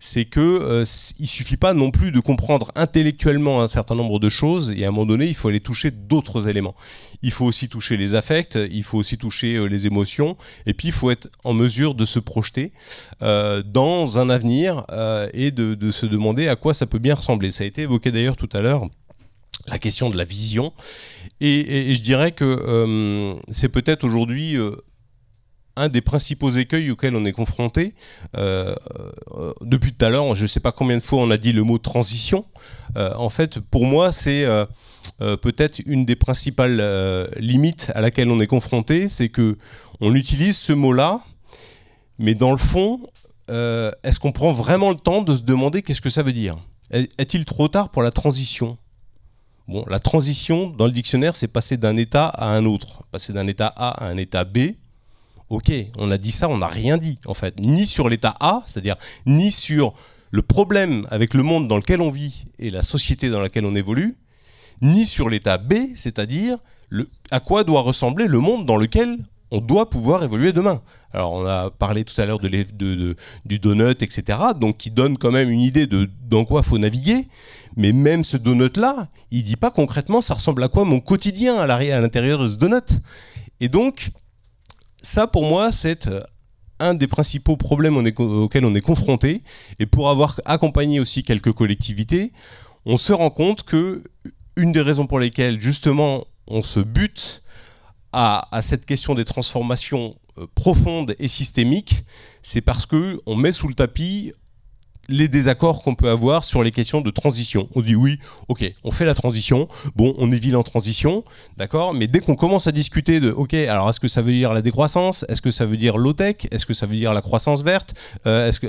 C'est que il suffit pas non plus de comprendre intellectuellement un certain nombre de choses, et à un moment donné, il faut aller toucher d'autres éléments. Il faut aussi toucher les affects, il faut aussi toucher les émotions, et puis il faut être en mesure de se projeter dans un avenir et de se demander à quoi ça peut bien ressembler. Ça a été évoqué d'ailleurs tout à l'heure, la question de la vision, et je dirais que c'est peut-être aujourd'hui un des principaux écueils auxquels on est confronté. Depuis tout à l'heure, je ne sais pas combien de fois on a dit le mot transition. En fait, pour moi, c'est peut-être une des principales limites à laquelle on est confronté, c'est que on utilise ce mot-là, mais dans le fond, est-ce qu'on prend vraiment le temps de se demander qu'est-ce que ça veut dire ? Est-il trop tard pour la transition ? Bon, la transition, dans le dictionnaire, c'est passer d'un état à un autre. Passer d'un état A à un état B. Ok, on a dit ça, on n'a rien dit, en fait. Ni sur l'état A, c'est-à-dire ni sur le problème avec le monde dans lequel on vit et la société dans laquelle on évolue, ni sur l'état B, c'est-à-dire à quoi doit ressembler le monde dans lequel on doit pouvoir évoluer demain. Alors, on a parlé tout à l'heure du donut, etc., donc qui donne quand même une idée de dans quoi il faut naviguer, mais même ce donut-là, il ne dit pas concrètement ça ressemble à quoi mon quotidien à l'intérieur de ce donut. Et donc, ça, pour moi, c'est un des principaux problèmes auxquels on est confronté. Et pour avoir accompagné aussi quelques collectivités, on se rend compte que une des raisons pour lesquelles, justement, on se bute à cette question des transformations profondes et systémiques, c'est parce qu'on met sous le tapis les désaccords qu'on peut avoir sur les questions de transition. On se dit oui, ok, on fait la transition, bon, on est ville en transition, d'accord, mais dès qu'on commence à discuter de, ok, alors est-ce que ça veut dire la décroissance, est-ce que ça veut dire low-tech, est-ce que ça veut dire la croissance verte,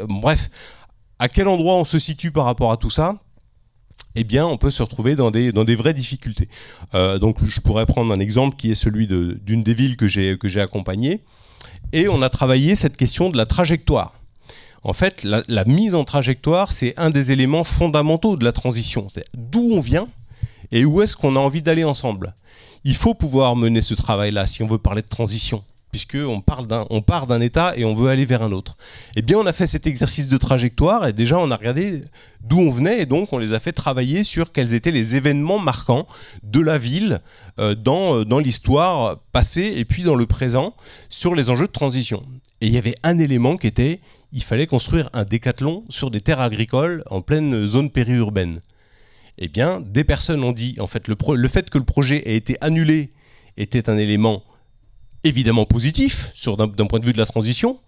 bref, à quel endroit on se situe par rapport à tout ça, eh bien, on peut se retrouver dans des vraies difficultés. Donc, je pourrais prendre un exemple qui est celui d'une des villes que j'ai accompagnées, et on a travaillé cette question de la trajectoire. En fait, la mise en trajectoire, c'est un des éléments fondamentaux de la transition. C'est d'où on vient et où est-ce qu'on a envie d'aller ensemble. Il faut pouvoir mener ce travail-là si on veut parler de transition. puisqu'on part d'un état et on veut aller vers un autre. Eh bien, on a fait cet exercice de trajectoire et déjà, on a regardé d'où on venait et donc on les a fait travailler sur quels étaient les événements marquants de la ville dans l'histoire passée et puis dans le présent sur les enjeux de transition. Et il y avait un élément qui était, il fallait construire un décathlon sur des terres agricoles en pleine zone périurbaine. Eh bien, des personnes ont dit, en fait, le fait que le projet ait été annulé était un élément évidemment positif d'un point de vue de la transition.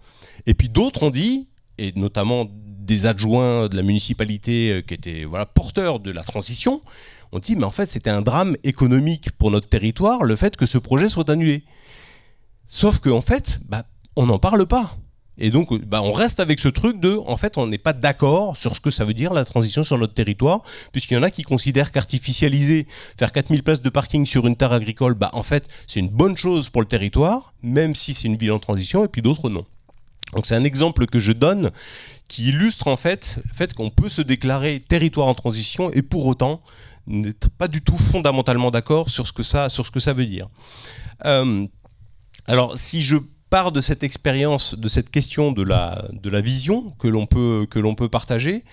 Et puis d'autres ont dit, et notamment des adjoints de la municipalité qui étaient porteurs de la transition, ont dit mais en fait c'était un drame économique pour notre territoire le fait que ce projet soit annulé. Sauf qu'en fait, on n'en parle pas. Et donc, on reste avec ce truc de, en fait, on n'est pas d'accord sur ce que ça veut dire la transition sur notre territoire, puisqu'il y en a qui considèrent qu'artificialiser, faire 4000 places de parking sur une terre agricole, en fait, c'est une bonne chose pour le territoire, même si c'est une ville en transition, et puis d'autres non. Donc c'est un exemple que je donne qui illustre en fait le fait qu'on peut se déclarer territoire en transition et pour autant n'être pas du tout fondamentalement d'accord sur ce que ça veut dire. Alors si je part de cette expérience, de cette question de la vision que l'on peut partager.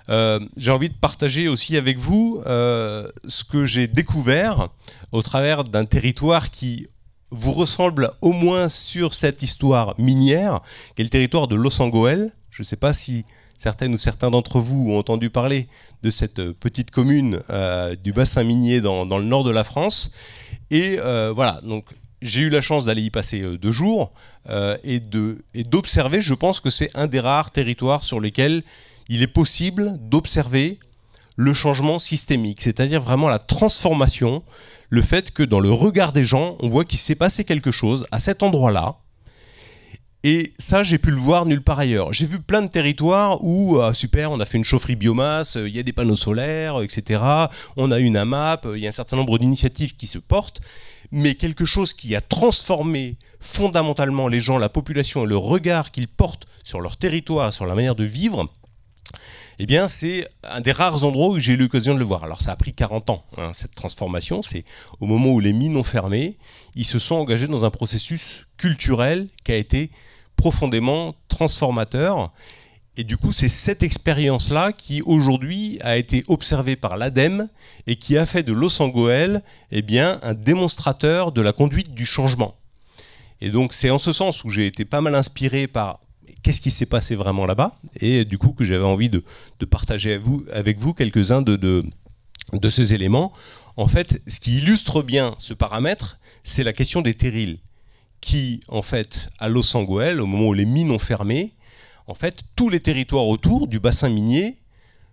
J'ai envie de partager aussi avec vous ce que j'ai découvert au travers d'un territoire qui vous ressemble au moins sur cette histoire minière, qui est le territoire de Losangoel. Je ne sais pas si certaines ou certains d'entre vous ont entendu parler de cette petite commune du bassin minier dans le nord de la France. Et voilà, donc j'ai eu la chance d'aller y passer 2 jours et d'observer. Je pense que c'est un des rares territoires sur lesquels il est possible d'observer le changement systémique, c'est-à-dire vraiment la transformation, le fait que dans le regard des gens, on voit qu'il s'est passé quelque chose à cet endroit-là. Et ça, j'ai pu le voir nulle part ailleurs. J'ai vu plein de territoires où, super, on a fait une chaufferie biomasse, il y a des panneaux solaires, etc. On a une AMAP, il y a un certain nombre d'initiatives qui se portent. Mais quelque chose qui a transformé fondamentalement les gens, la population et le regard qu'ils portent sur leur territoire, sur la manière de vivre, eh bien c'est un des rares endroits où j'ai eu l'occasion de le voir. Alors ça a pris 40 ans, cette transformation. C'est au moment où les mines ont fermé, ils se sont engagés dans un processus culturel qui a été profondément transformateur. Et du coup, c'est cette expérience-là qui, aujourd'hui, a été observée par l'ADEME et qui a fait de Losangoel un démonstrateur de la conduite du changement. Et donc, c'est en ce sens où j'ai été pas mal inspiré par qu'est-ce qui s'est passé vraiment là-bas, et du coup, que j'avais envie de partager avec vous quelques-uns de ces éléments. En fait, ce qui illustre bien ce paramètre, c'est la question des terrils, qui, en fait, à Losangoel, au moment où les mines ont fermé, en fait, tous les territoires autour du bassin minier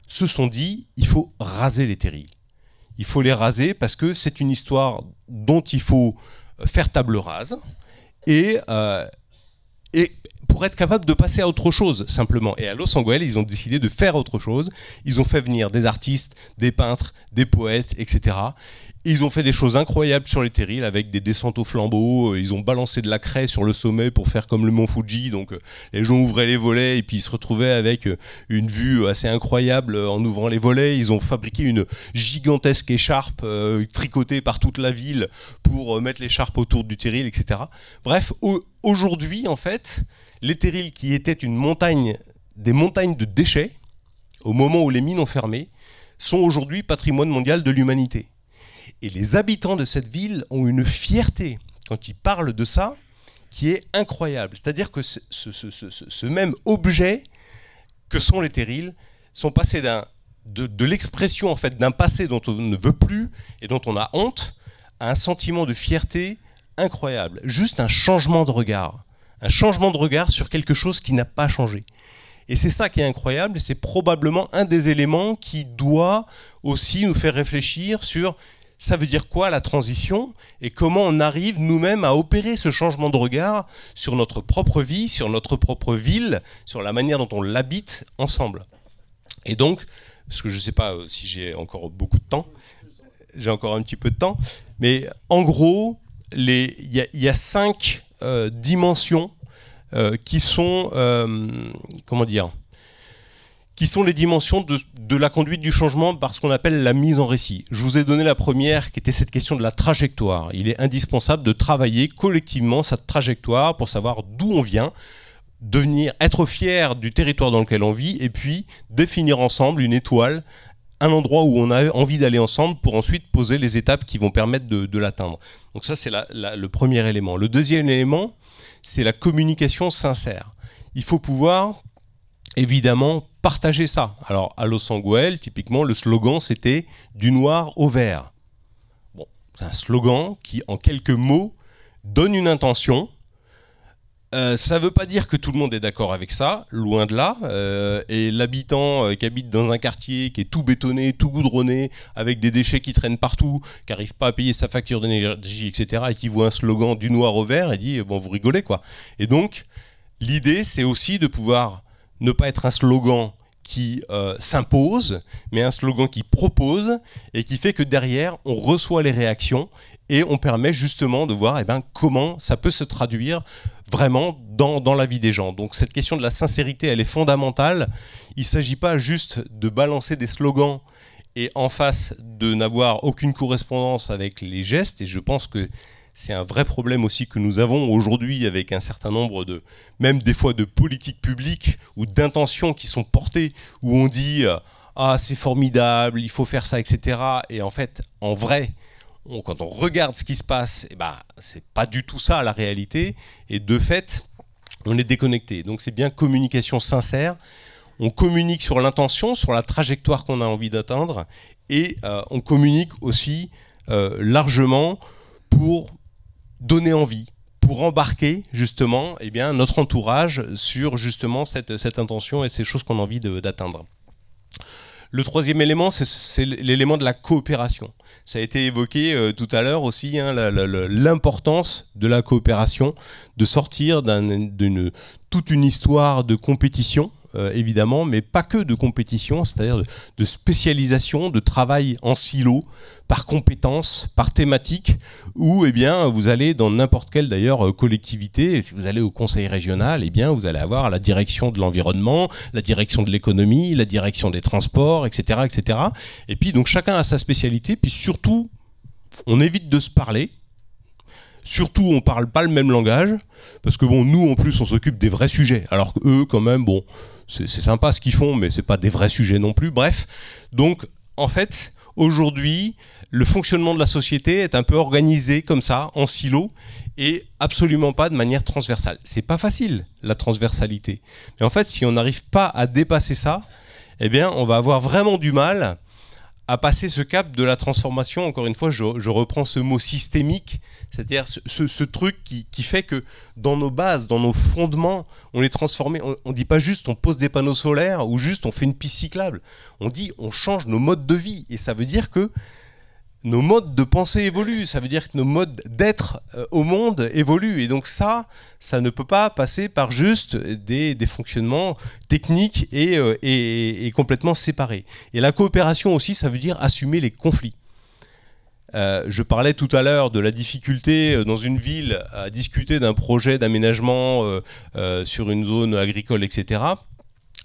se sont dit il faut raser les terrils. Il faut les raser parce que c'est une histoire dont il faut faire table rase et pour être capable de passer à autre chose, simplement. Et à Losangoel, ils ont décidé de faire autre chose. Ils ont fait venir des artistes, des peintres, des poètes, etc. Ils ont fait des choses incroyables sur les terrils avec des descentes au flambeau. Ils ont balancé de la craie sur le sommet pour faire comme le mont Fuji. Donc les gens ouvraient les volets et puis ils se retrouvaient avec une vue assez incroyable en ouvrant les volets. Ils ont fabriqué une gigantesque écharpe tricotée par toute la ville pour mettre l'écharpe autour du terril, etc. Bref, aujourd'hui, en fait, les terrils qui étaient des montagnes de déchets, au moment où les mines ont fermé, sont aujourd'hui patrimoine mondial de l'humanité. Et les habitants de cette ville ont une fierté quand ils parlent de ça qui est incroyable. C'est-à-dire que ce même objet que sont les terrils sont passés de l'expression en fait, d'un passé dont on ne veut plus et dont on a honte à un sentiment de fierté incroyable. Juste un changement de regard. Un changement de regard sur quelque chose qui n'a pas changé. Et c'est ça qui est incroyable et c'est probablement un des éléments qui doit aussi nous faire réfléchir sur ça veut dire quoi la transition et comment on arrive nous-mêmes à opérer ce changement de regard sur notre propre vie, sur notre propre ville, sur la manière dont on l'habite ensemble. Et donc, parce que je ne sais pas si j'ai encore beaucoup de temps, j'ai encore un petit peu de temps, mais en gros, il y a 5 dimensions qui sont, qui sont les dimensions de la conduite du changement par ce qu'on appelle la mise en récit. Je vous ai donné la première, qui était cette question de la trajectoire. Il est indispensable de travailler collectivement cette trajectoire pour savoir d'où on vient, être fier du territoire dans lequel on vit, et puis définir ensemble une étoile, un endroit où on a envie d'aller ensemble pour ensuite poser les étapes qui vont permettre de l'atteindre. Donc ça, c'est le premier élément. Le deuxième élément, c'est la communication sincère. Il faut pouvoir, évidemment, partager ça. Alors, à Los Angeles, typiquement, le slogan, c'était « du noir au vert ». Bon, c'est un slogan qui, en quelques mots, donne une intention. Ça ne veut pas dire que tout le monde est d'accord avec ça, loin de là. Et l'habitant qui habite dans un quartier qui est tout bétonné, tout goudronné, avec des déchets qui traînent partout, qui n'arrive pas à payer sa facture d'énergie, etc., et qui voit un slogan « du noir au vert », il dit « bon, vous rigolez, quoi ». Et donc, l'idée, c'est aussi de pouvoir ne pas être un slogan qui s'impose, mais un slogan qui propose et qui fait que derrière, on reçoit les réactions et on permet justement de voir comment ça peut se traduire vraiment dans la vie des gens. Donc cette question de la sincérité, elle est fondamentale. Il ne s'agit pas juste de balancer des slogans et en face de n'avoir aucune correspondance avec les gestes, et je pense que c'est un vrai problème aussi que nous avons aujourd'hui avec un certain nombre même des fois de politiques publiques ou d'intentions qui sont portées, où on dit « ah c'est formidable, il faut faire ça, etc. » Et en fait, en vrai, quand on regarde ce qui se passe, c'est pas du tout ça la réalité, et de fait, on est déconnecté. Donc c'est bien communication sincère, on communique sur l'intention, sur la trajectoire qu'on a envie d'atteindre, et on communique aussi largement pour donner envie, pour embarquer justement notre entourage sur justement cette intention et ces choses qu'on a envie d'atteindre. Le troisième élément, c'est l'élément de la coopération. Ça a été évoqué tout à l'heure aussi, l'importance de la coopération, de sortir toute une histoire de compétition, évidemment, mais pas que de compétition, c'est-à-dire de spécialisation, de travail en silo, par compétence, par thématique, où vous allez dans n'importe quelle d'ailleurs collectivité, si vous allez au conseil régional, vous allez avoir la direction de l'environnement, la direction de l'économie, la direction des transports, etc., etc. Et puis donc chacun a sa spécialité, puis surtout, on évite de se parler. Surtout, on ne parle pas le même langage, parce que nous, en plus, on s'occupe des vrais sujets, alors qu'eux, quand même, c'est sympa ce qu'ils font, mais ce n'est pas des vrais sujets non plus, bref. Donc, en fait, aujourd'hui, le fonctionnement de la société est un peu organisé comme ça, en silo, et absolument pas de manière transversale. C'est pas facile, la transversalité. Mais en fait, si on n'arrive pas à dépasser ça, on va avoir vraiment du mal à passer ce cap de la transformation. Encore une fois, je reprends ce mot systémique, c'est-à-dire ce truc qui fait que dans nos bases, dans nos fondements, on les transforme. On ne dit pas juste on pose des panneaux solaires ou juste on fait une piste cyclable. On dit on change nos modes de vie, et ça veut dire que nos modes de pensée évoluent, ça veut dire que nos modes d'être au monde évoluent. Et donc ça ne peut pas passer par juste des fonctionnements techniques et complètement séparés. Et la coopération aussi, ça veut dire assumer les conflits. Je parlais tout à l'heure de la difficulté dans une ville à discuter d'un projet d'aménagement sur une zone agricole, etc.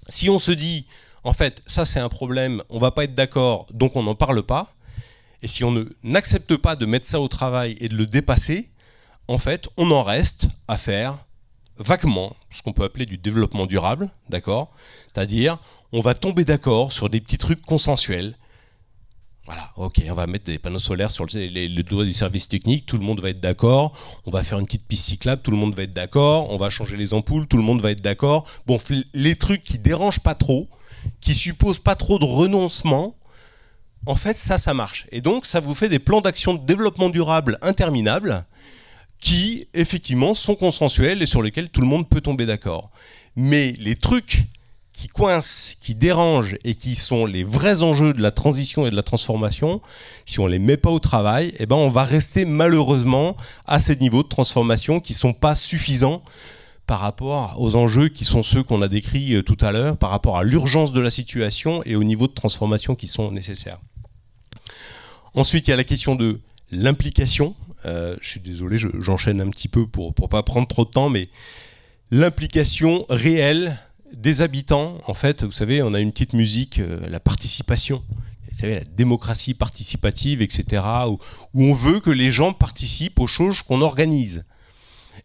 Si on se dit, en fait, ça c'est un problème, on ne va pas être d'accord, donc on n'en parle pas, et si on n'accepte pas de mettre ça au travail et de le dépasser, en fait, on en reste à faire vaguement ce qu'on peut appeler du développement durable, d'accord ? C'est-à-dire, on va tomber d'accord sur des petits trucs consensuels. Voilà, ok, on va mettre des panneaux solaires sur le doigt du service technique, tout le monde va être d'accord. On va faire une petite piste cyclable, tout le monde va être d'accord. On va changer les ampoules, tout le monde va être d'accord. Bon, les trucs qui dérangent pas trop, qui supposent pas trop de renoncement, en fait, ça marche. Et donc, ça vous fait des plans d'action de développement durable interminables qui, effectivement, sont consensuels et sur lesquels tout le monde peut tomber d'accord. Mais les trucs qui coincent, qui dérangent et qui sont les vrais enjeux de la transition et de la transformation, si on ne les met pas au travail, on va rester malheureusement à ces niveaux de transformation qui ne sont pas suffisants par rapport aux enjeux qui sont ceux qu'on a décrits tout à l'heure, par rapport à l'urgence de la situation et au niveau de transformation qui sont nécessaires. Ensuite, il y a la question de l'implication. Je suis désolé, j'enchaîne un petit peu pour ne pas prendre trop de temps, mais l'implication réelle des habitants, en fait, vous savez, on a une petite musique, la participation, vous savez, la démocratie participative, etc., où on veut que les gens participent aux choses qu'on organise.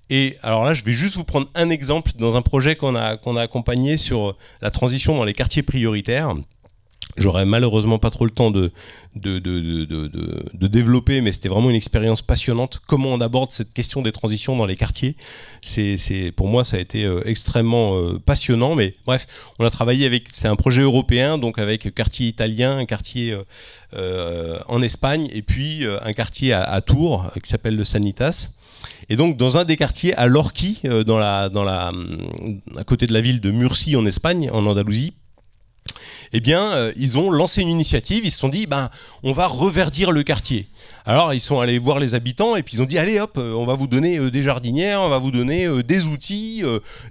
Et alors là, je vais juste vous prendre un exemple dans un projet qu'on a accompagné sur la transition dans les quartiers prioritaires. J'aurais malheureusement pas trop le temps de développer, mais c'était vraiment une expérience passionnante. Comment on aborde cette question des transitions dans les quartiers, pour moi, ça a été extrêmement passionnant. Mais bref, on a travaillé avec, c'est un projet européen, donc avec quartier italien, un quartier en Espagne, et puis un quartier à Tours qui s'appelle le Sanitas. Et donc dans un des quartiers à Lorqui, à côté de la ville de Murcie en Espagne, en Andalousie, eh bien, ils ont lancé une initiative, ils se sont dit, on va reverdir le quartier. Alors, ils sont allés voir les habitants et puis ils ont dit, allez hop, on va vous donner des jardinières, on va vous donner des outils,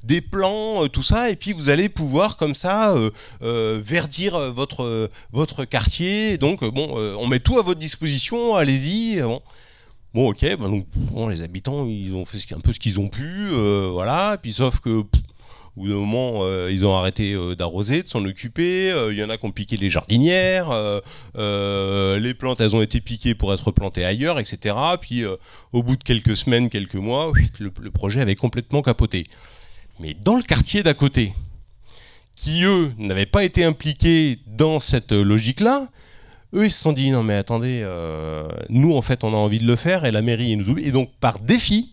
des plans, tout ça, et puis vous allez pouvoir comme ça verdir votre quartier. Donc, on met tout à votre disposition, allez-y. Bon, ok, donc, les habitants, ils ont fait un peu ce qu'ils ont pu, voilà, puis sauf que... Au bout d'un moment, ils ont arrêté d'arroser, de s'en occuper. Il y en a qui ont piqué les jardinières. Les plantes, elles ont été piquées pour être plantées ailleurs, etc. Puis, au bout de quelques semaines, quelques mois, le projet avait complètement capoté. Mais dans le quartier d'à côté, qui, eux, n'avaient pas été impliqués dans cette logique-là, eux, ils se sont dit, non mais attendez, nous, en fait, on a envie de le faire et la mairie nous oublie. Et donc, par défi,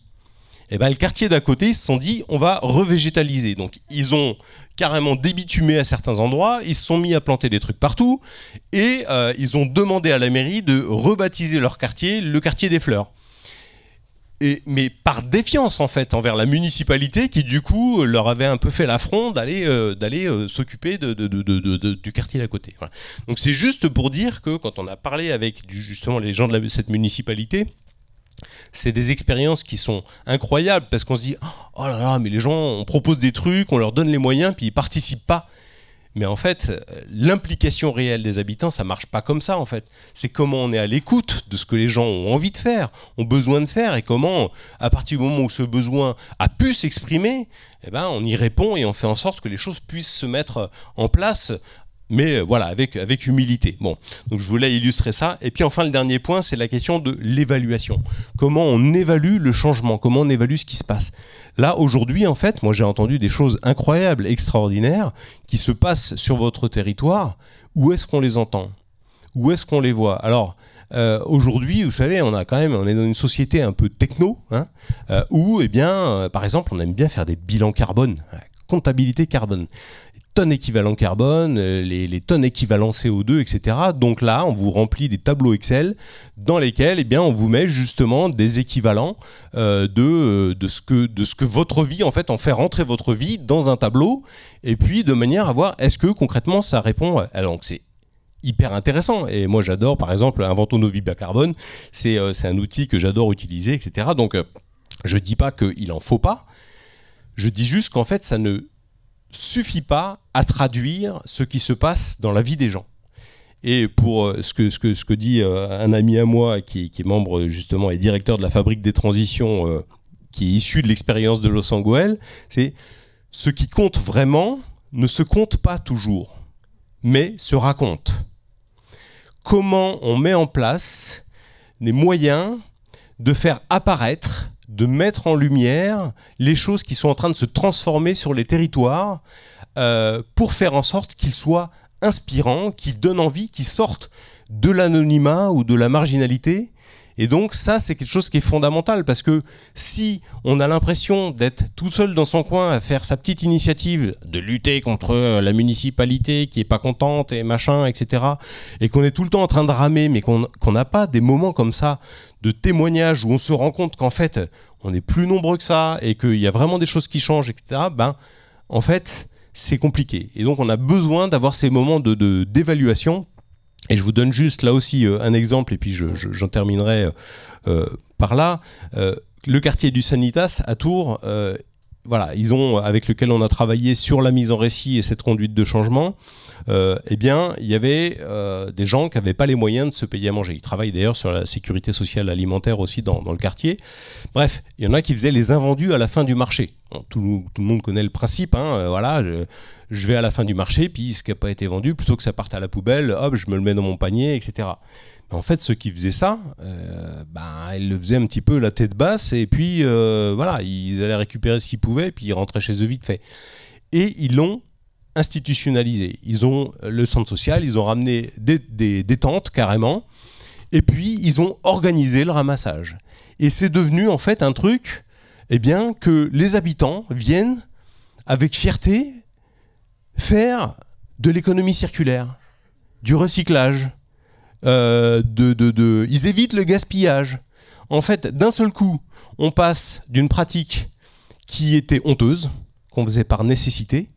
le quartier d'à côté, ils se sont dit, on va revégétaliser. Donc, ils ont carrément débitumé à certains endroits, ils se sont mis à planter des trucs partout, et ils ont demandé à la mairie de rebaptiser leur quartier le quartier des fleurs. Mais par défiance, en fait, envers la municipalité, qui, du coup, leur avait un peu fait l'affront d'aller s'occuper du quartier d'à côté. Voilà. Donc, c'est juste pour dire que, quand on a parlé avec, justement, les gens de cette municipalité, c'est des expériences qui sont incroyables parce qu'on se dit oh là là, mais les gens, on propose des trucs, on leur donne les moyens, puis ils participent pas. Mais en fait, l'implication réelle des habitants, ça marche pas comme ça en fait. C'est comment on est à l'écoute de ce que les gens ont envie de faire, ont besoin de faire, et comment, à partir du moment où ce besoin a pu s'exprimer, on y répond et on fait en sorte que les choses puissent se mettre en place. Mais voilà, avec humilité. Bon, donc je voulais illustrer ça. Et puis enfin, le dernier point, c'est la question de l'évaluation. Comment on évalue le changement? Comment on évalue ce qui se passe? Là, aujourd'hui, en fait, moi j'ai entendu des choses incroyables, extraordinaires, qui se passent sur votre territoire. Où est-ce qu'on les entend? Où est-ce qu'on les voit? Alors, aujourd'hui, vous savez, on est dans une société un peu techno, où, par exemple, on aime bien faire des bilans carbone, comptabilité carbone. Tonnes équivalent carbone, les tonnes équivalent CO2, etc. Donc là, on vous remplit des tableaux Excel dans lesquels on vous met justement des équivalents de ce que votre vie, en fait, en fait rentrer votre vie dans un tableau, et puis de manière à voir est-ce que concrètement ça répond. Alors donc c'est hyper intéressant, et moi j'adore par exemple Inventons nos vies bas carbone, c'est un outil que j'adore utiliser, etc. Donc je dis pas qu'il en faut pas, je dis juste qu'en fait ça ne suffit pas à traduire ce qui se passe dans la vie des gens. Et pour ce que dit un ami à moi qui est membre justement et directeur de la Fabrique des Transitions, qui est issu de l'expérience de Los Angeles, c'est ce qui compte vraiment ne se compte pas toujours, mais se raconte. Comment on met en place des moyens de faire apparaître, de mettre en lumière les choses qui sont en train de se transformer sur les territoires pour faire en sorte qu'ils soient inspirants, qu'ils donnent envie, qu'ils sortent de l'anonymat ou de la marginalité. Et donc ça, c'est quelque chose qui est fondamental, parce que si on a l'impression d'être tout seul dans son coin à faire sa petite initiative, de lutter contre la municipalité qui est pas contente et machin, etc., et qu'on est tout le temps en train de ramer, mais qu'on n'a pas des moments comme ça de témoignage où on se rend compte qu'en fait, on est plus nombreux que ça et qu'il y a vraiment des choses qui changent, etc., en fait, c'est compliqué. Et donc on a besoin d'avoir ces moments d'évaluation. Et je vous donne juste là aussi un exemple, et puis j'en terminerai par là. Le quartier du Sanitas à Tours, voilà, avec lequel on a travaillé sur la mise en récit et cette conduite de changement, il y avait des gens qui n'avaient pas les moyens de se payer à manger. Ils travaillent d'ailleurs sur la sécurité sociale alimentaire aussi dans le quartier. Bref, il y en a qui faisaient les invendus à la fin du marché. Bon, tout le monde connaît le principe, hein, voilà, je vais à la fin du marché, puis ce qui n'a pas été vendu, plutôt que ça parte à la poubelle, hop, je me le mets dans mon panier, etc. Mais en fait, ceux qui faisaient ça, ils le faisaient un petit peu la tête basse, et puis voilà, ils allaient récupérer ce qu'ils pouvaient, puis ils rentraient chez eux vite fait. Et ils l'ont institutionnalisé. Ils ont le centre social, ils ont ramené des tentes carrément, et puis ils ont organisé le ramassage. Et c'est devenu en fait un truc, eh bien, que les habitants viennent avec fierté faire de l'économie circulaire, du recyclage, ils évitent le gaspillage. En fait, d'un seul coup, on passe d'une pratique qui était honteuse, qu'on faisait par nécessité,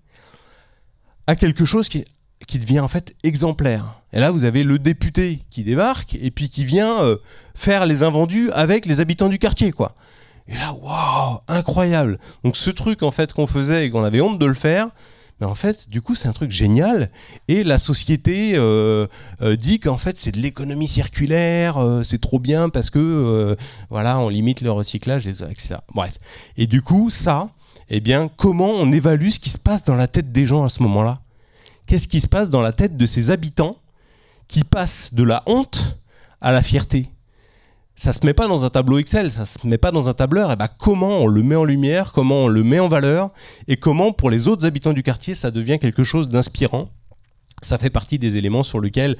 à quelque chose qui devient en fait exemplaire. Et là, vous avez le député qui débarque et puis qui vient faire les invendus avec les habitants du quartier, quoi. Et là, waouh, incroyable. Donc ce truc en fait qu'on faisait et qu'on avait honte de le faire, mais en fait, du coup, c'est un truc génial. Et la société dit qu'en fait, c'est de l'économie circulaire, c'est trop bien parce que voilà, on limite le recyclage, etc. Bref. Et du coup, ça, eh bien, comment on évalue ce qui se passe dans la tête des gens à ce moment-là? Qu'est-ce qui se passe dans la tête de ces habitants qui passent de la honte à la fierté? Ça se met pas dans un tableau Excel, ça se met pas dans un tableur. Et ben comment on le met en lumière, comment on le met en valeur, et comment pour les autres habitants du quartier ça devient quelque chose d'inspirant. Ça fait partie des éléments sur lesquels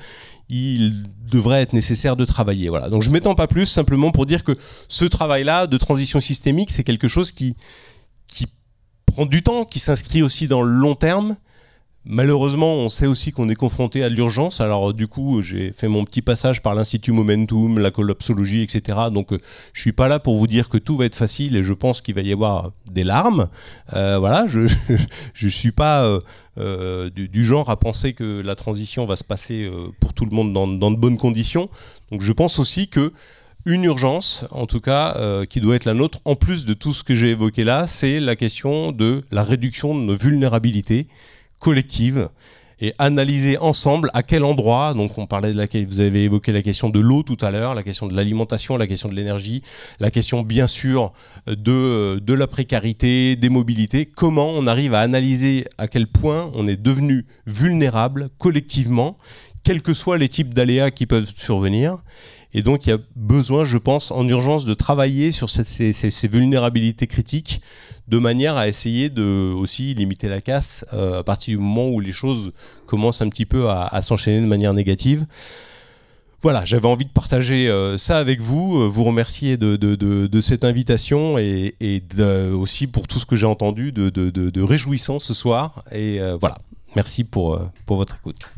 il devrait être nécessaire de travailler. Voilà. Donc je m'étends pas plus, simplement pour dire que ce travail-là de transition systémique, c'est quelque chose qui prend du temps, qui s'inscrit aussi dans le long terme. Malheureusement, on sait aussi qu'on est confronté à l'urgence. Alors du coup, j'ai fait mon petit passage par l'Institut Momentum, la collapsologie, etc. Donc je suis pas là pour vous dire que tout va être facile et je pense qu'il va y avoir des larmes. Voilà, je suis pas du genre à penser que la transition va se passer pour tout le monde dans de bonnes conditions. Donc je pense aussi que une urgence, en tout cas, qui doit être la nôtre, en plus de tout ce que j'ai évoqué là, c'est la question de la réduction de nos vulnérabilités collective et analyser ensemble à quel endroit, donc on parlait vous avez évoqué la question de l'eau tout à l'heure, la question de l'alimentation, la question de l'énergie, la question bien sûr de la précarité, des mobilités, comment on arrive à analyser à quel point on est devenu vulnérable collectivement, quels que soient les types d'aléas qui peuvent survenir. Et donc il y a besoin, je pense, en urgence de travailler sur ces vulnérabilités critiques de manière à essayer de aussi limiter la casse à partir du moment où les choses commencent un petit peu à s'enchaîner de manière négative. Voilà, j'avais envie de partager ça avec vous, vous remercier de cette invitation et aussi pour tout ce que j'ai entendu de réjouissant ce soir. Et voilà, merci pour votre écoute.